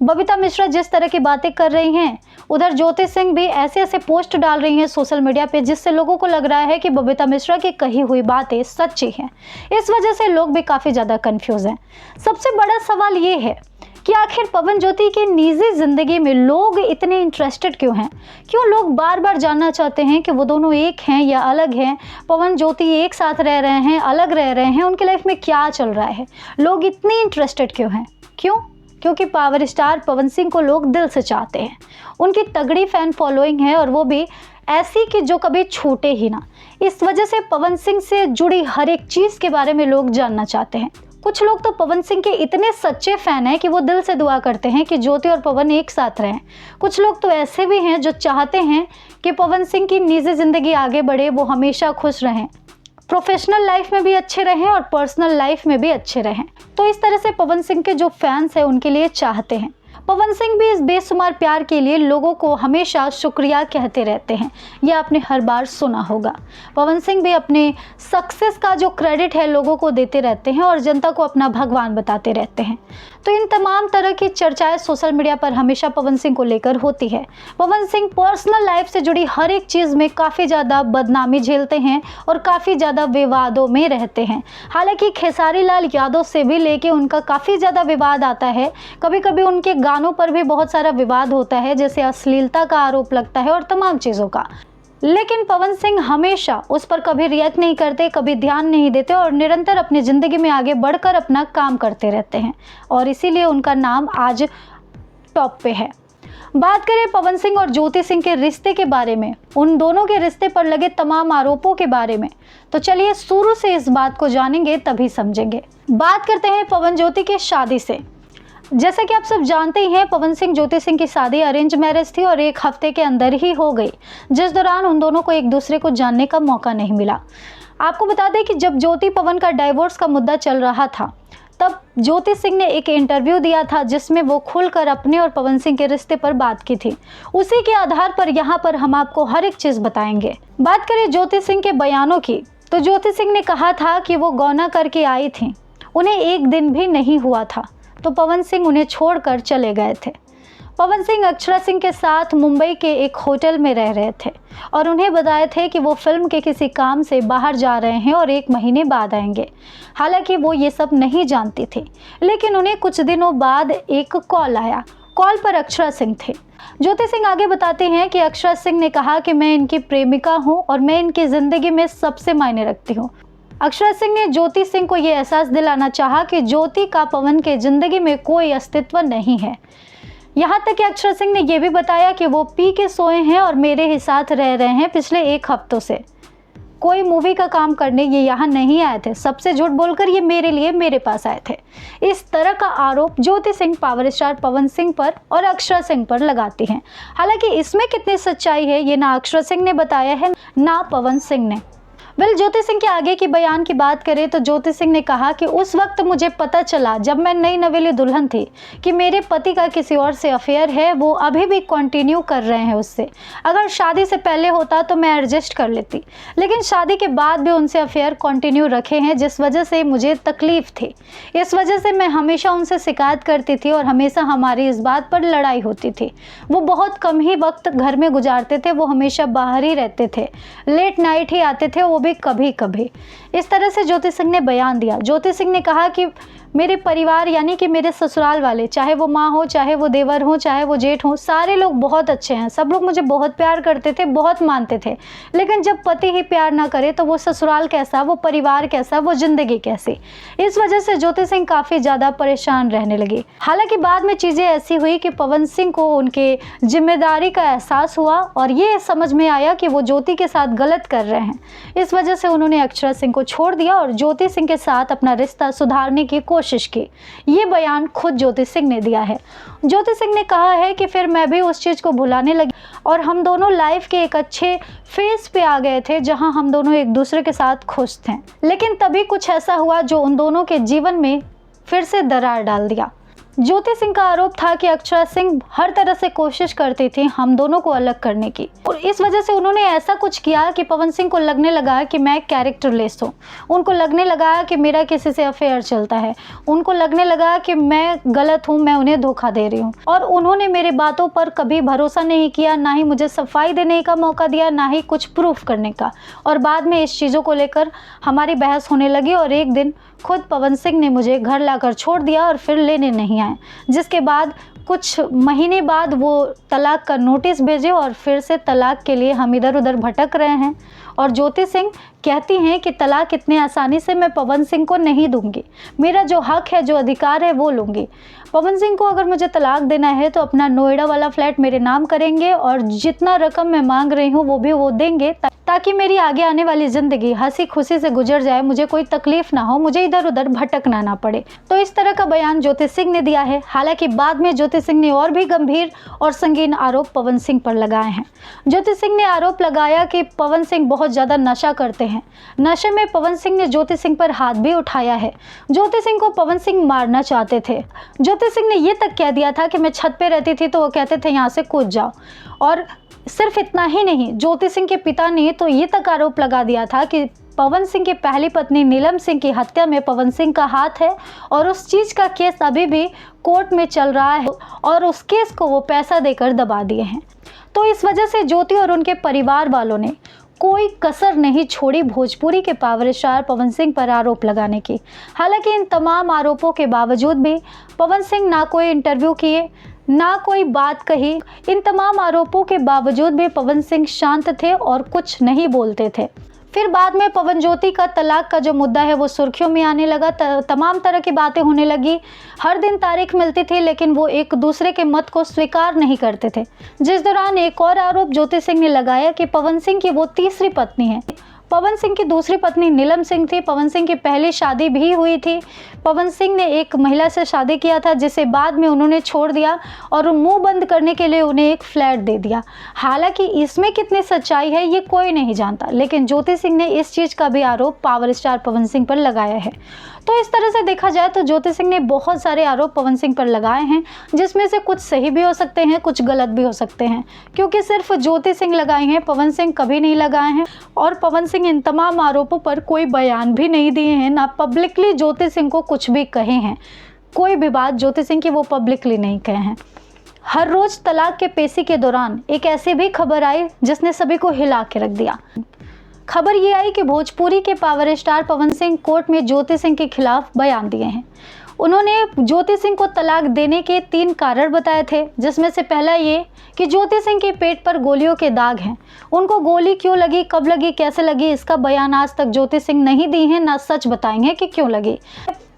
बबीता मिश्रा जिस तरह की बातें कर रही हैं, उधर ज्योति सिंह भी ऐसे ऐसे पोस्ट डाल रही हैं सोशल मीडिया पे, जिससे लोगों को लग रहा है कि बबीता मिश्रा की कही हुई बातें सच्ची हैं। इस वजह से लोग भी काफ़ी ज़्यादा कंफ्यूज हैं। सबसे बड़ा सवाल ये है कि आखिर पवन ज्योति की निजी ज़िंदगी में लोग इतने इंटरेस्टेड क्यों हैं? क्यों लोग बार बार जानना चाहते हैं कि वो दोनों एक हैं या अलग हैं? पवन ज्योति एक साथ रह रहे हैं, अलग रह रहे हैं, उनकी लाइफ में क्या चल रहा है? लोग इतने इंटरेस्टेड क्यों हैं? क्योंकि पावर स्टार पवन सिंह को लोग दिल से चाहते हैं। उनकी तगड़ी फैन फॉलोइंग है और वो भी ऐसी कि जो कभी छूटे ही ना। इस वजह से पवन सिंह से जुड़ी हर एक चीज़ के बारे में लोग जानना चाहते हैं। कुछ लोग तो पवन सिंह के इतने सच्चे फ़ैन हैं कि वो दिल से दुआ करते हैं कि ज्योति और पवन एक साथ रहें। कुछ लोग तो ऐसे भी हैं जो चाहते हैं कि पवन सिंह की निजी ज़िंदगी आगे बढ़े, वो हमेशा खुश रहें, प्रोफेशनल लाइफ में भी अच्छे रहें और पर्सनल लाइफ में भी अच्छे रहें। तो इस तरह से पवन सिंह के जो फैंस हैं उनके लिए चाहते हैं। पवन सिंह भी इस बेशुमार प्यार के लिए लोगों को हमेशा शुक्रिया कहते रहते हैं। यह आपने हर बार सुना होगा। पवन सिंह भी अपने सक्सेस का जो क्रेडिट है लोगों को देते रहते हैं और जनता को अपना भगवान बताते रहते हैं। तो इन तमाम तरह की चर्चाएं सोशल मीडिया पर हमेशा पवन सिंह को लेकर होती है। पवन सिंह पर्सनल लाइफ से जुड़ी हर एक चीज़ में काफ़ी ज़्यादा बदनामी झेलते हैं और काफ़ी ज़्यादा विवादों में रहते हैं। हालांकि खेसारी लाल यादव से भी लेके उनका काफ़ी ज़्यादा विवाद आता है। कभी कभी उनके गानों पर भी बहुत सारा विवाद होता है, जैसे अश्लीलता का आरोप लगता है और तमाम चीज़ों का। लेकिन पवन सिंह हमेशा उस पर कभी रिएक्ट नहीं करते, कभी ध्यान नहीं देते और निरंतर अपनी ज़िंदगी में आगे बढ़कर अपना काम करते रहते हैं और इसीलिए उनका नाम आज टॉप पे है। बात करें पवन सिंह और ज्योति सिंह के रिश्ते के बारे में, उन दोनों के रिश्ते पर लगे तमाम आरोपों के बारे में, तो चलिए शुरू से इस बात को जानेंगे तभी समझेंगे। बात करते हैं पवन ज्योति की शादी से। जैसा कि आप सब जानते ही हैं, पवन सिंह ज्योति सिंह की शादी अरेंज मैरिज थी और 1 हफ्ते के अंदर ही हो गई, जिस दौरान उन दोनों को एक दूसरे को जानने का मौका नहीं मिला। आपको बता दें कि जब ज्योति पवन का डाइवोर्स का मुद्दा चल रहा था, तब ज्योति सिंह ने एक इंटरव्यू दिया था जिसमें वो खुलकर अपने और पवन सिंह के रिश्ते पर बात की थी। उसी के आधार पर यहाँ पर हम आपको हर एक चीज़ बताएंगे। बात करें ज्योति सिंह के बयानों की, तो ज्योति सिंह ने कहा था कि वो गौना करके आई थी, उन्हें 1 दिन भी नहीं हुआ था तो पवन सिंह उन्हें छोड़कर चले गए थे। पवन सिंह अक्षरा सिंह के साथ मुंबई के एक होटल में रह रहे थे और उन्हें बताए थे कि वो फिल्म के किसी काम से बाहर जा रहे हैं और 1 महीने बाद आएंगे। हालांकि वो ये सब नहीं जानती थी, लेकिन उन्हें कुछ दिनों बाद एक कॉल आया। कॉल पर अक्षरा सिंह थे। ज्योति सिंह आगे बताते हैं कि अक्षरा सिंह ने कहा कि मैं इनकी प्रेमिका हूँ और मैं इनकी ज़िंदगी में सबसे मायने रखती हूँ। अक्षरा सिंह ने ज्योति सिंह को ये एहसास दिलाना चाहा कि ज्योति का पवन के ज़िंदगी में कोई अस्तित्व नहीं है। यहाँ तक कि अक्षरा सिंह ने यह भी बताया कि वो पी के सोए हैं और मेरे ही साथ रह रहे हैं पिछले 1 हफ्तों से। कोई मूवी का काम करने ये यहाँ नहीं आए थे, सबसे झूठ बोलकर ये मेरे लिए मेरे पास आए थे। इस तरह का आरोप ज्योति सिंह पावर स्टार पवन सिंह पर और अक्षरा सिंह पर लगाती हैं। हालांकि इसमें कितनी सच्चाई है ये ना अक्षरा सिंह ने बताया है ना पवन सिंह ने। ज्योति सिंह के आगे की बयान की बात करें तो ज्योति सिंह ने कहा कि उस वक्त मुझे पता चला जब मैं नई नवेली दुल्हन थी कि मेरे पति का किसी और से अफेयर है, वो अभी भी कंटिन्यू कर रहे हैं उससे। अगर शादी से पहले होता तो मैं एडजस्ट कर लेती, लेकिन शादी के बाद भी उनसे अफेयर कंटिन्यू रखे हैं, जिस वजह से मुझे तकलीफ थी। इस वजह से मैं हमेशा उनसे शिकायत करती थी और हमेशा हमारी इस बात पर लड़ाई होती थी। वो बहुत कम ही वक्त घर में गुजारते थे, वो हमेशा बाहर ही रहते थे, लेट नाइट ही आते थे, वो भी कभी कभी। इस तरह से ज्योति सिंह ने बयान दिया। ज्योति सिंह ने कहा कि मेरे परिवार यानी कि मेरे ससुराल वाले, चाहे वो माँ हो, चाहे वो देवर हो, चाहे वो जेठ हो, सारे लोग बहुत अच्छे हैं। सब लोग मुझे बहुत प्यार करते थे, बहुत मानते थे, लेकिन जब पति ही प्यार ना करे तो वो ससुराल कैसा, वो परिवार कैसा, वो जिंदगी कैसी। इस वजह से ज्योति सिंह काफ़ी ज़्यादा परेशान रहने लगी। हालांकि बाद में चीज़ें ऐसी हुई कि पवन सिंह को उनके जिम्मेदारी का एहसास हुआ और ये समझ में आया कि वो ज्योति के साथ गलत कर रहे हैं। इस वजह से उन्होंने अक्षरा सिंह को छोड़ दिया और ज्योति सिंह के साथ अपना रिश्ता सुधारने की कोशिश की। ये बयान खुद ज्योति सिंह ने दिया है। ज्योति सिंह ने कहा है कि फिर मैं भी उस चीज़ को भुलाने लगी और हम दोनों लाइफ के एक अच्छे फेज पे आ गए थे जहां हम दोनों एक दूसरे के साथ खुश थे। लेकिन तभी कुछ ऐसा हुआ जो उन दोनों के जीवन में फिर से दरार डाल दिया। ज्योति सिंह का आरोप था कि अक्षरा सिंह हर तरह से कोशिश करती थी हम दोनों को अलग करने की, और इस वजह से उन्होंने ऐसा कुछ किया कि पवन सिंह को लगने लगा कि मैं कैरेक्टरलेस हूँ। उनको लगने लगा कि मेरा किसी से अफेयर चलता है, उनको लगने लगा कि मैं गलत हूँ, मैं उन्हें धोखा दे रही हूँ, और उन्होंने मेरे बातों पर कभी भरोसा नहीं किया, ना ही मुझे सफाई देने का मौका दिया, ना ही कुछ प्रूफ करने का। और बाद में इस चीज़ों को लेकर हमारी बहस होने लगी और एक दिन खुद पवन सिंह ने मुझे घर लाकर छोड़ दिया और फिर लेने नहीं आए, जिसके बाद कुछ महीने बाद वो तलाक का नोटिस भेजे और फिर से तलाक के लिए हम इधर उधर भटक रहे हैं। और ज्योति सिंह कहती हैं कि तलाक इतने आसानी से मैं पवन सिंह को नहीं दूंगी, मेरा जो हक है, जो अधिकार है वो लूँगी। पवन सिंह को अगर मुझे तलाक देना है तो अपना नोएडा वाला फ्लैट मेरे नाम करेंगे और जितना रकम मैं मांग रही हूँ वो भी वो देंगे, ताकि मेरी आगे आने वाली ज़िंदगी हंसी खुशी से गुजर जाए, मुझे कोई तकलीफ ना हो, मुझे इधर उधर भटकना ना पड़े। तो इस तरह का बयान ज्योति सिंह ने दिया है। हालांकि बाद में ज्योति सिंह ने और भी गंभीर और संगीन आरोप पवन सिंह पर लगाए हैं। ज्योति सिंह ने आरोप लगाया कि पवन सिंह बहुत ज़्यादा नशा करते हैं। नशे में पवन सिंह ने ज्योति सिंह पर हाथ भी उठाया है। ज्योति सिंह को पवन सिंह मारना चाहते थे। ज्योति सिंह ने ये तक कह दिया था कि मैं छत पे रहती थी तो वो कहते थे यहाँ से कूद जाओ। और सिर्फ इतना ही नहीं, ज्योति सिंह के पिता ने तो ये तक आरोप लगा दिया था कि पवन सिंह की पहली पत्नी नीलम सिंह की हत्या में पवन सिंह का हाथ है और उस चीज़ का केस अभी भी कोर्ट में चल रहा है और उस केस को वो पैसा देकर दबा दिए हैं। तो इस वजह से ज्योति और उनके परिवार वालों ने कोई कसर नहीं छोड़ी भोजपुरी के पावर स्टार पवन सिंह पर आरोप लगाने की। हालांकि इन तमाम आरोपों के बावजूद भी पवन सिंह ना कोई इंटरव्यू किए, ना कोई बात कही। इन तमाम आरोपों के बावजूद भी पवन सिंह शांत थे और कुछ नहीं बोलते थे। फिर बाद में पवन ज्योति का तलाक का जो मुद्दा है वो सुर्खियों में आने लगा। तमाम तरह की बातें होने लगी। हर दिन तारीख मिलती थी, लेकिन वो एक दूसरे के मत को स्वीकार नहीं करते थे। जिस दौरान एक और आरोप ज्योति सिंह ने लगाया कि पवन सिंह की वो तीसरी पत्नी है। पवन सिंह की दूसरी पत्नी नीलम सिंह थी। पवन सिंह की पहली शादी भी हुई थी। पवन सिंह ने एक महिला से शादी किया था जिसे बाद में उन्होंने छोड़ दिया और मुंह बंद करने के लिए उन्हें एक फ्लैट दे दिया। हालांकि इसमें कितनी सच्चाई है ये कोई नहीं जानता, लेकिन ज्योति सिंह ने इस चीज़ का भी आरोप पावर स्टार पवन सिंह पर लगाया है। तो इस तरह से देखा जाए तो ज्योति सिंह ने बहुत सारे आरोप पवन सिंह पर लगाए हैं, जिसमें से कुछ सही भी हो सकते हैं, कुछ गलत भी हो सकते हैं, क्योंकि सिर्फ ज्योति सिंह लगाए हैं, पवन सिंह कभी नहीं लगाए हैं। और पवन सिंह इन तमाम आरोपों पर कोई बयान भी नहीं दिए हैं, ना पब्लिकली ज्योति सिंह को कुछ भी कहे हैं। कोई भी बात ज्योति सिंह की वो पब्लिकली नहीं कहे हैं। हर रोज़ तलाक के पेशी के दौरान एक ऐसी भी खबर आई जिसने सभी को हिला के रख दिया। खबर ये आई कि भोजपुरी के power star Pawan Singh court में ज्योति सिंह के खिलाफ बयान दिए हैं। उन्होंने ज्योति सिंह को तलाक देने के 3 कारण बताए थे, जिसमें से पहला ये कि ज्योति सिंह के पेट पर गोलियों के दाग हैं। उनको गोली क्यों लगी, कब लगी, कैसे लगी, इसका बयान आज तक ज्योति सिंह नहीं दी है, ना सच बताएंगे कि क्यों लगी।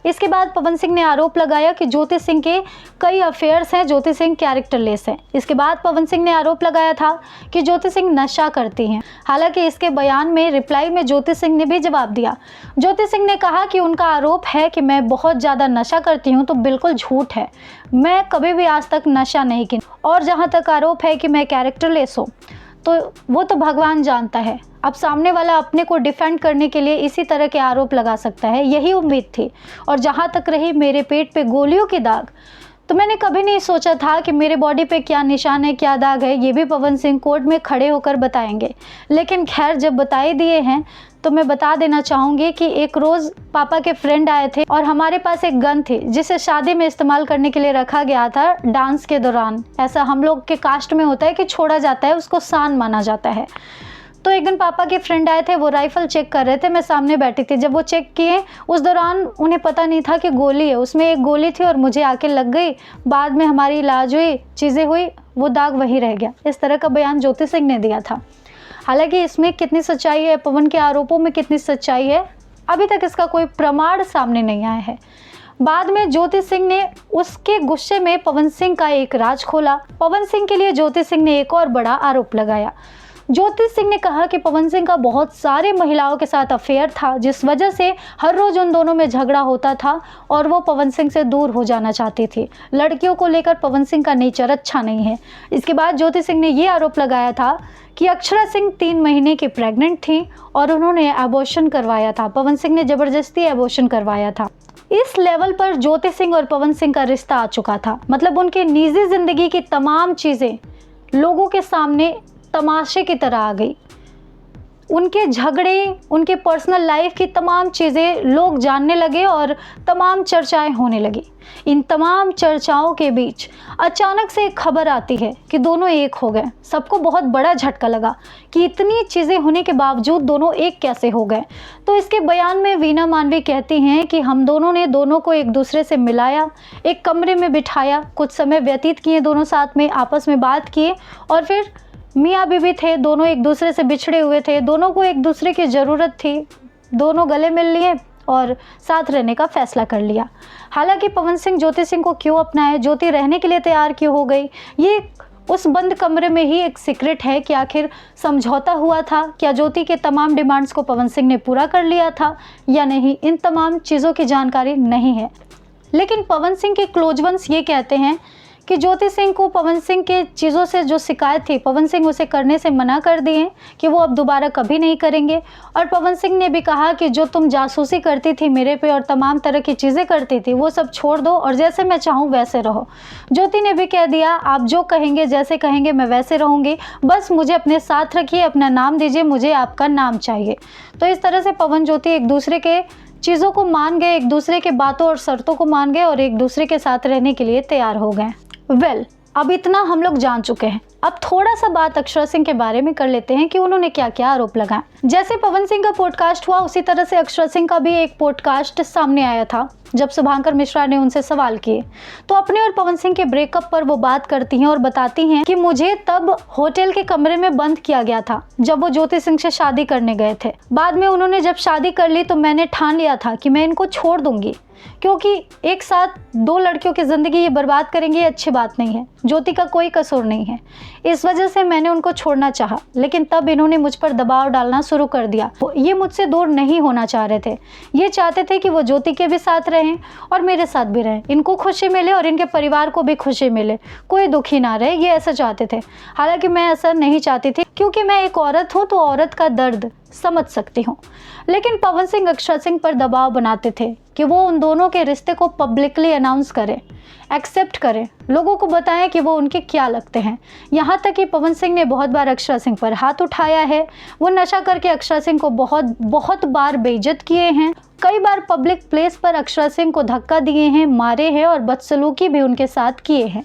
इसके बाद पवन सिंह ने आरोप लगाया कि ज्योति सिंह के कई अफेयर्स हैं, ज्योति सिंह कैरेक्टरलेस है। इसके बाद पवन सिंह ने आरोप लगाया था कि ज्योति सिंह नशा करती हैं। हालांकि इसके बयान में रिप्लाई में ज्योति सिंह ने भी जवाब दिया। ज्योति सिंह ने कहा कि उनका आरोप है कि मैं बहुत ज़्यादा नशा करती हूं, तो बिल्कुल झूठ है, मैं कभी भी आज तक नशा नहीं की। और जहाँ तक आरोप है कि मैं कैरेक्टरलेस हूँ, तो वो तो भगवान जानता है। अब सामने वाला अपने को डिफेंड करने के लिए इसी तरह के आरोप लगा सकता है, यही उम्मीद थी। और जहाँ तक रही मेरे पेट पे गोलियों की दाग, तो मैंने कभी नहीं सोचा था कि मेरे बॉडी पे क्या निशान है, क्या दाग है, ये भी पवन सिंह कोर्ट में खड़े होकर बताएंगे। लेकिन खैर, जब बता ही दिए हैं तो मैं बता देना चाहूँगी कि एक रोज़ पापा के फ्रेंड आए थे और हमारे पास एक गन थी जिसे शादी में इस्तेमाल करने के लिए रखा गया था डांस के दौरान। ऐसा हम लोग के कास्ट में होता है कि छोड़ा जाता है, उसको सान माना जाता है। तो एक दिन पापा के फ्रेंड आए थे, वो राइफल चेक कर रहे थे, मैं सामने बैठी थी। जब वो चेक किए, उस दौरान उन्हें पता नहीं था कि गोली है, उसमें एक गोली थी और मुझे आके लग गई। बाद में हमारी इलाज हुई, चीज़ें हुई, वो दाग वहीं रह गया। इस तरह का बयान ज्योति सिंह ने दिया था। हालांकि इसमें कितनी सच्चाई है, पवन के आरोपों में कितनी सच्चाई है, अभी तक इसका कोई प्रमाण सामने नहीं आया है। बाद में ज्योति सिंह ने उसके गुस्से में पवन सिंह का एक राज खोला। पवन सिंह के लिए ज्योति सिंह ने एक और बड़ा आरोप लगाया। ज्योति सिंह ने कहा कि पवन सिंह का बहुत सारे महिलाओं के साथ अफेयर था, जिस वजह से हर रोज़ उन दोनों में झगड़ा होता था और वो पवन सिंह से दूर हो जाना चाहती थी। लड़कियों को लेकर पवन सिंह का नेचर अच्छा नहीं है। इसके बाद ज्योति सिंह ने ये आरोप लगाया था कि अक्षरा सिंह 3 महीने की प्रेग्नेंट थी और उन्होंने एबॉर्शन करवाया था। पवन सिंह ने ज़बरदस्ती एबॉर्शन करवाया था। इस लेवल पर ज्योति सिंह और पवन सिंह का रिश्ता आ चुका था। मतलब उनकी निजी ज़िंदगी की तमाम चीज़ें लोगों के सामने तमाशे की तरह आ गई। उनके झगड़े, उनके पर्सनल लाइफ की तमाम चीज़ें लोग जानने लगे और तमाम चर्चाएं होने लगी। इन तमाम चर्चाओं के बीच अचानक से एक खबर आती है कि दोनों एक हो गए। सबको बहुत बड़ा झटका लगा कि इतनी चीज़ें होने के बावजूद दोनों एक कैसे हो गए। तो इसके बयान में वीना मानवी कहती हैं कि हम दोनों ने दोनों को एक दूसरे से मिलाया, एक कमरे में बिठाया, कुछ समय व्यतीत किए दोनों साथ में, आपस में बात किए और फिर मियाँ बीवी थे, दोनों एक दूसरे से बिछड़े हुए थे, दोनों को एक दूसरे की ज़रूरत थी, दोनों गले मिल लिए और साथ रहने का फैसला कर लिया। हालांकि पवन सिंह ज्योति सिंह को क्यों अपनाए, ज्योति रहने के लिए तैयार क्यों हो गई, ये उस बंद कमरे में ही एक सीक्रेट है कि आखिर समझौता हुआ था, क्या ज्योति के तमाम डिमांड्स को पवन सिंह ने पूरा कर लिया था या नहीं, इन तमाम चीज़ों की जानकारी नहीं है। लेकिन पवन सिंह के क्लोज वंस ये कहते हैं कि ज्योति सिंह को पवन सिंह के चीज़ों से जो शिकायत थी, पवन सिंह उसे करने से मना कर दिए कि वो अब दोबारा कभी नहीं करेंगे। और पवन सिंह ने भी कहा कि जो तुम जासूसी करती थी मेरे पे और तमाम तरह की चीज़ें करती थी, वो सब छोड़ दो और जैसे मैं चाहूँ वैसे रहो। ज्योति ने भी कह दिया, आप जो कहेंगे, जैसे कहेंगे मैं वैसे रहूँगी, बस मुझे अपने साथ रखिए, अपना नाम दीजिए, मुझे आपका नाम चाहिए। तो इस तरह से पवन ज्योति एक दूसरे के चीज़ों को मान गए, एक दूसरे के बातों और शर्तों को मान गए और एक दूसरे के साथ रहने के लिए तैयार हो गए। अब इतना हम लोग जान चुके हैं। अब थोड़ा सा बात अक्षरा सिंह के बारे में कर लेते हैं कि उन्होंने क्या क्या आरोप लगाए। जैसे पवन सिंह का पॉडकास्ट हुआ, उसी तरह से अक्षरा सिंह का भी एक पॉडकास्ट सामने आया था जब शुभांकर मिश्रा ने उनसे सवाल किए। तो अपने और पवन सिंह के ब्रेकअप पर वो बात करती हैं और बताती हैं कि मुझे तब होटल के कमरे में बंद किया गया था जब वो ज्योति सिंह से शादी करने गए थे। बाद में उन्होंने जब शादी कर ली तो मैंने ठान लिया था कि मैं इनको छोड़ दूंगी, क्योंकि एक साथ 2 लड़कियों की ज़िंदगी ये बर्बाद करेंगे, ये अच्छी बात नहीं है। ज्योति का कोई कसूर नहीं है, इस वजह से मैंने उनको छोड़ना चाहा। लेकिन तब इन्होंने मुझ पर दबाव डालना शुरू कर दिया। ये मुझसे दूर नहीं होना चाह रहे थे, ये चाहते थे कि वो ज्योति के भी साथ रहें और मेरे साथ भी रहें, इनको खुशी मिले और इनके परिवार को भी खुशी मिले, कोई दुखी ना रहे, ये ऐसा चाहते थे। हालांकि मैं ऐसा नहीं चाहती थी, क्योंकि मैं एक औरत हूँ तो औरत का दर्द समझ सकती हूँ। लेकिन पवन सिंह अक्षरा सिंह पर दबाव बनाते थे कि वो उन दोनों के रिश्ते को पब्लिकली अनाउंस करें, एक्सेप्ट करें, लोगों को बताएं कि वो उनके क्या लगते हैं। यहाँ तक कि पवन सिंह ने बहुत बार अक्षरा सिंह पर हाथ उठाया है। वो नशा करके अक्षरा सिंह को बहुत बार बेइज्जत किए हैं कई बार पब्लिक प्लेस पर अक्षरा सिंह को धक्का दिए हैं, मारे हैं और बदसलूकी भी उनके साथ किए हैं।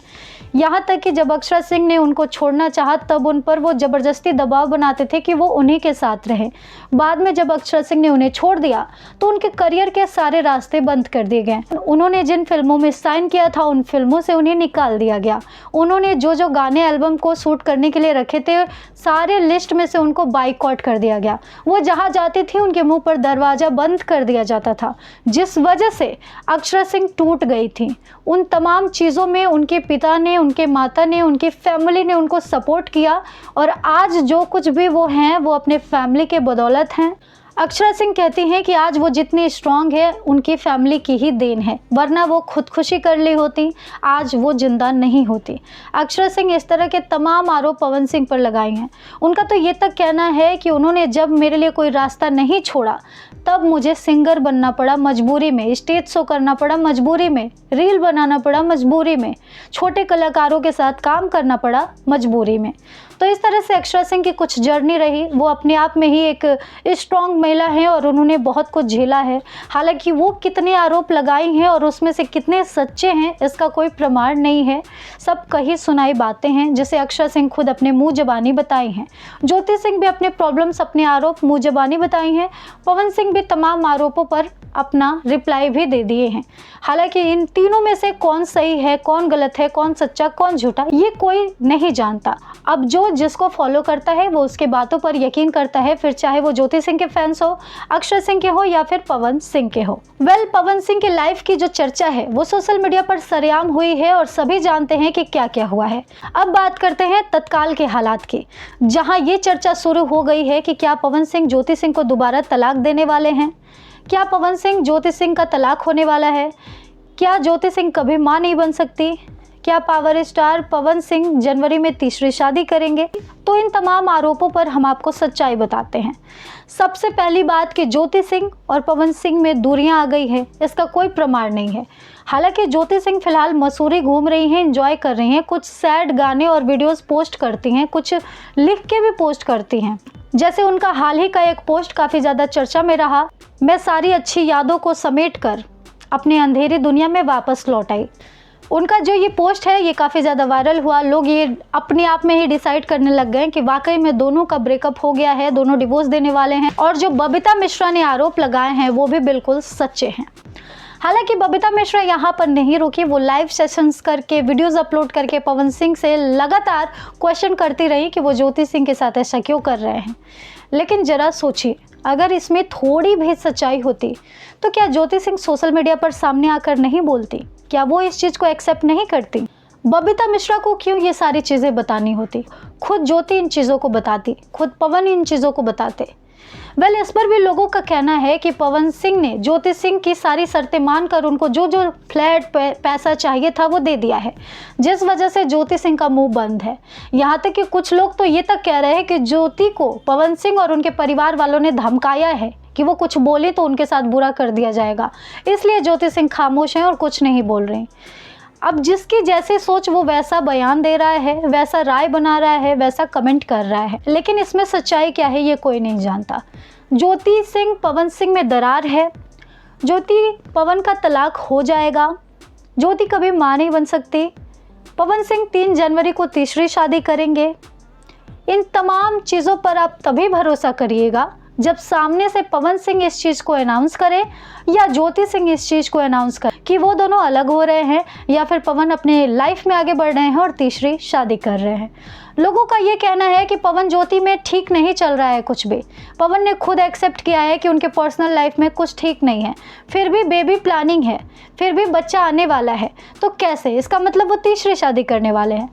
यहाँ तक कि जब अक्षरा सिंह ने उनको छोड़ना चाहा तब उन पर वो ज़बरदस्ती दबाव बनाते थे कि वो उन्हीं के साथ रहें। बाद में जब अक्षरा सिंह ने उन्हें छोड़ दिया तो उनके करियर के सारे रास्ते बंद कर दिए गए। उन्होंने जिन फिल्मों में साइन किया था उन फिल्मों से उन्हें निकाल दिया गया। उन्होंने जो गाने एल्बम को शूट करने के लिए रखे थे सारे लिस्ट में से उनको बाइकआउट कर दिया गया। वो जहाँ जाती थी उनके मुँह पर दरवाज़ा बंद कर दिया जाता था, जिस वजह से अक्षरा सिंह टूट गई थी। उन तमाम चीज़ों में उनके पिता ने, उनके माता ने, उनकी फैमिली ने उनको सपोर्ट किया और आज जो कुछ भी वो हैं वो अपने फैमिली के बदौलत हैं। अक्षरा सिंह कहती हैं कि आज वो जितनी स्ट्रांग है उनकी फैमिली की ही देन है, वरना वो खुदकुशी कर ली होती, आज वो जिंदा नहीं होती। अक्षरा सिंह इस तरह के तमाम आरोप पवन सिंह पर लगाए हैं। उनका तो ये तक कहना है कि उन्होंने जब मेरे लिए कोई रास्ता नहीं छोड़ा तब मुझे सिंगर बनना पड़ा मजबूरी में, स्टेज शो करना पड़ा मजबूरी में, रील बनाना पड़ा मजबूरी में, छोटे कलाकारों के साथ काम करना पड़ा मजबूरी में। तो इस तरह से अक्षरा सिंह की कुछ जर्नी रही। वो अपने आप में ही एक स्ट्रॉन्ग महिला हैं और उन्होंने बहुत कुछ झेला है। हालांकि वो कितने आरोप लगाई हैं और उसमें से कितने सच्चे हैं इसका कोई प्रमाण नहीं है, सब कही सुनाई बातें हैं जिसे अक्षरा सिंह खुद अपने मुँह ज़बानी बताई हैं। ज्योति सिंह भी अपने प्रॉब्लम्स, अपने आरोप मुँह ज़बानी बताई हैं। पवन सिंह भी तमाम आरोपों पर अपना रिप्लाई भी दे दिए हैं। हालांकि इन तीनों में से कौन सही है, कौन गलत है, कौन सच्चा, कौन झूठा, ये कोई नहीं जानता। अब जो जिसको फॉलो करता है वो उसके बातों पर यकीन करता है, फिर चाहे वो ज्योति सिंह के फैंस हो, अक्षरा सिंह के हो या फिर पवन सिंह के हो। पवन सिंह के लाइफ की जो चर्चा है वो सोशल मीडिया पर सरेआम हुई है और सभी जानते हैं कि क्या क्या हुआ है। अब बात करते हैं तत्काल के हालात की, जहाँ ये चर्चा शुरू हो गई है कि क्या पवन सिंह ज्योति सिंह को दोबारा तलाक देने वाले हैं, क्या पवन सिंह ज्योति सिंह का तलाक होने वाला है, क्या ज्योति सिंह कभी मां नहीं बन सकती, क्या पावर स्टार पवन सिंह जनवरी में तीसरी शादी करेंगे। तो इन तमाम आरोपों पर हम आपको सच्चाई बताते हैं। सबसे पहली बात कि ज्योति सिंह और पवन सिंह में दूरियां आ गई है, इसका कोई प्रमाण नहीं है। हालांकि ज्योति सिंह फिलहाल मसूरी घूम रही हैं, एंजॉय कर रही हैं, कुछ सैड गाने और वीडियोस पोस्ट करती हैं, कुछ लिख के भी पोस्ट करती हैं। जैसे उनका हाल ही का एक पोस्ट काफ़ी ज़्यादा चर्चा में रहा, मैं सारी अच्छी यादों को समेट कर अपनी अंधेरी दुनिया में वापस लौट आई। उनका जो ये पोस्ट है ये काफ़ी ज़्यादा वायरल हुआ। लोग ये अपने आप में ही डिसाइड करने लग गए कि वाकई में दोनों का ब्रेकअप हो गया है, दोनों डिवोर्स देने वाले हैं। और जो बबीता मिश्रा ने आरोप लगाए हैं वो भी बिल्कुल सच्चे हैं। हालांकि बबीता मिश्रा यहाँ पर नहीं रुकी, वो लाइव सेशंस करके, वीडियोस अपलोड करके पवन सिंह से लगातार क्वेश्चन करती रही कि वो ज्योति सिंह के साथ ऐसा क्यों कर रहे हैं। लेकिन ज़रा सोचिए, अगर इसमें थोड़ी भी सच्चाई होती तो क्या ज्योति सिंह सोशल मीडिया पर सामने आकर नहीं बोलती? क्या वो इस चीज़ को एक्सेप्ट नहीं करती? बबीता मिश्रा को क्यों ये सारी चीज़ें बतानी होती? खुद ज्योति इन चीज़ों को बताती, खुद पवन इन चीज़ों को बताते। इस पर भी लोगों का कहना है कि पवन सिंह ने ज्योति सिंह की सारी शर्तें मानकर उनको जो जो फ्लैट पैसा चाहिए था वो दे दिया है, जिस वजह से ज्योति सिंह का मुंह बंद है। यहाँ तक कि कुछ लोग तो ये तक कह रहे हैं कि ज्योति को पवन सिंह और उनके परिवार वालों ने धमकाया है कि वो कुछ बोले तो उनके साथ बुरा कर दिया जाएगा, इसलिए ज्योति सिंह खामोश हैं और कुछ नहीं बोल रही। अब जिसकी जैसी सोच वो वैसा बयान दे रहा है, वैसा राय बना रहा है, वैसा कमेंट कर रहा है, लेकिन इसमें सच्चाई क्या है ये कोई नहीं जानता। ज्योति सिंह पवन सिंह में दरार है, ज्योति पवन का तलाक हो जाएगा, ज्योति कभी मां नहीं बन सकती, पवन सिंह 3 जनवरी को तीसरी शादी करेंगे। इन तमाम चीज़ों पर आप तभी भरोसा करिएगा जब सामने से पवन सिंह इस चीज़ को अनाउंस करे या ज्योति सिंह इस चीज़ को अनाउंस करे कि वो दोनों अलग हो रहे हैं या फिर पवन अपने लाइफ में आगे बढ़ रहे हैं और तीसरी शादी कर रहे हैं। लोगों का ये कहना है कि पवन ज्योति में ठीक नहीं चल रहा है कुछ भी। पवन ने खुद एक्सेप्ट किया है कि उनके पर्सनल लाइफ में कुछ ठीक नहीं है, फिर भी बेबी प्लानिंग है, फिर भी बच्चा आने वाला है। तो कैसे? इसका मतलब वो तीसरी शादी करने वाले हैं।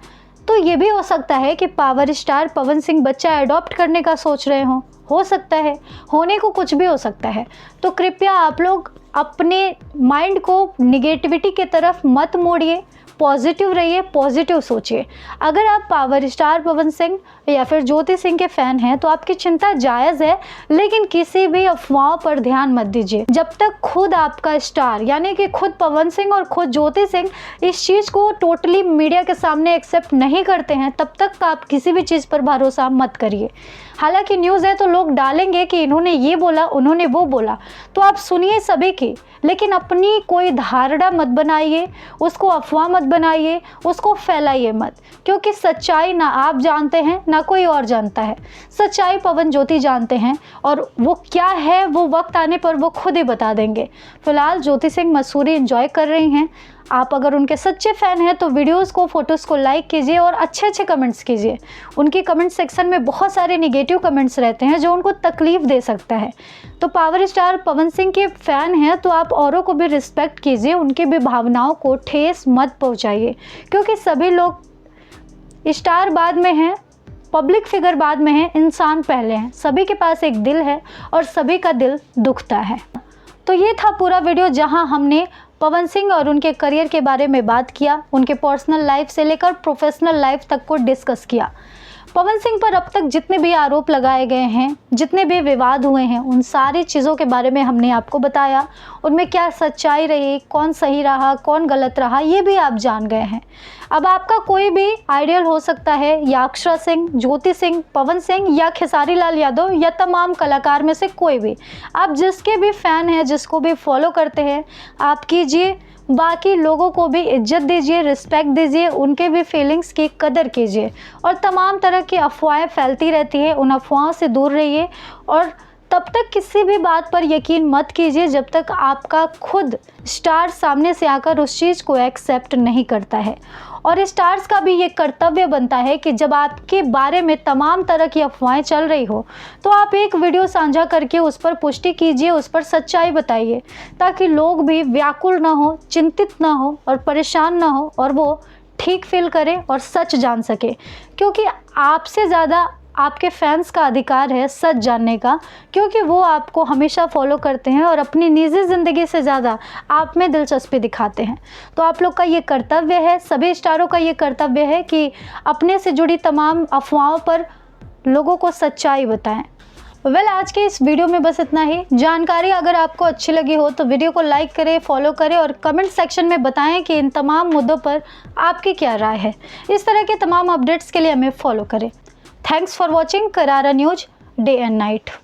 तो ये भी हो सकता है कि पावर स्टार पवन सिंह बच्चा अडॉप्ट करने का सोच रहे हों, हो सकता है, होने को कुछ भी हो सकता है। तो कृपया आप लोग अपने माइंड को निगेटिविटी की तरफ मत मोड़िए, पॉजिटिव रहिए, पॉजिटिव सोचिए। अगर आप पावर स्टार पवन सिंह या फिर ज्योति सिंह के फ़ैन हैं तो आपकी चिंता जायज़ है, लेकिन किसी भी अफवाहों पर ध्यान मत दीजिए। जब तक खुद आपका स्टार यानी कि खुद पवन सिंह और खुद ज्योति सिंह इस चीज़ को टोटली मीडिया के सामने एक्सेप्ट नहीं करते हैं, तब तक आप किसी भी चीज़ पर भरोसा मत करिए। हालांकि न्यूज़ है तो लोग डालेंगे कि इन्होंने ये बोला, उन्होंने वो बोला, तो आप सुनिए सभी की, लेकिन अपनी कोई धारणा मत बनाइए, उसको अफवाह मत बनाइए, उसको फैलाइए मत, क्योंकि सच्चाई ना आप जानते हैं ना कोई और जानता है। सच्चाई पवन ज्योति जानते हैं और वो क्या है वो वक्त आने पर वो खुद ही बता देंगे। फिलहाल ज्योति सिंह मसूरी एंजॉय कर रही हैं। आप अगर उनके सच्चे फ़ैन हैं तो वीडियोस को, फ़ोटोज़ को लाइक कीजिए और अच्छे कमेंट्स कीजिए। उनकी कमेंट सेक्शन में बहुत सारे नेगेटिव कमेंट्स रहते हैं जो उनको तकलीफ़ दे सकता है। तो पावर स्टार पवन सिंह के फ़ैन हैं तो आप औरों को भी रिस्पेक्ट कीजिए, उनकी भी भावनाओं को ठेस मत पहुंचाइए, क्योंकि सभी लोग स्टार बाद में हैं, पब्लिक फिगर बाद में हैं, इंसान पहले हैं। सभी के पास एक दिल है और सभी का दिल दुखता है। तो ये था पूरा वीडियो जहां हमने पवन सिंह और उनके करियर के बारे में बात किया, उनके पर्सनल लाइफ से लेकर प्रोफेशनल लाइफ तक को डिस्कस किया। पवन सिंह पर अब तक जितने भी आरोप लगाए गए हैं, जितने भी विवाद हुए हैं, उन सारी चीज़ों के बारे में हमने आपको बताया। उनमें क्या सच्चाई रही, कौन सही रहा, कौन गलत रहा, ये भी आप जान गए हैं। अब आपका कोई भी आइडियल हो सकता है, या अक्षरा सिंह, ज्योति सिंह, पवन सिंह या खेसारी लाल यादव या तमाम कलाकार में से कोई भी। आप जिसके भी फ़ैन हैं, जिसको भी फॉलो करते हैं, आप कीजिए। बाकी लोगों को भी इज्जत दीजिए, रिस्पेक्ट दीजिए, उनके भी फीलिंग्स की कदर कीजिए। और तमाम तरह की अफवाहें फैलती रहती है, उन अफवाहों से दूर रहिए और तब तक किसी भी बात पर यकीन मत कीजिए जब तक आपका खुद स्टार सामने से आकर उस चीज़ को एक्सेप्ट नहीं करता है। और स्टार्स का भी ये कर्तव्य बनता है कि जब आपके बारे में तमाम तरह की अफवाहें चल रही हो तो आप एक वीडियो साझा करके उस पर पुष्टि कीजिए, उस पर सच्चाई बताइए, ताकि लोग भी व्याकुल ना हो, चिंतित ना हो और परेशान ना हो और वो ठीक फील करे और सच जान सके। क्योंकि आपसे ज़्यादा आपके फैंस का अधिकार है सच जानने का, क्योंकि वो आपको हमेशा फॉलो करते हैं और अपनी निजी ज़िंदगी से ज़्यादा आप में दिलचस्पी दिखाते हैं। तो आप लोग का ये कर्तव्य है, सभी स्टारों का ये कर्तव्य है कि अपने से जुड़ी तमाम अफवाहों पर लोगों को सच्चाई बताएं। आज के इस वीडियो में बस इतना ही। जानकारी अगर आपको अच्छी लगी हो तो वीडियो को लाइक करें, फॉलो करें और कमेंट सेक्शन में बताएं कि इन तमाम मुद्दों पर आपकी क्या राय है। इस तरह के तमाम अपडेट्स के लिए हमें फॉलो करें। Thanks for watching Karara News Day and Night.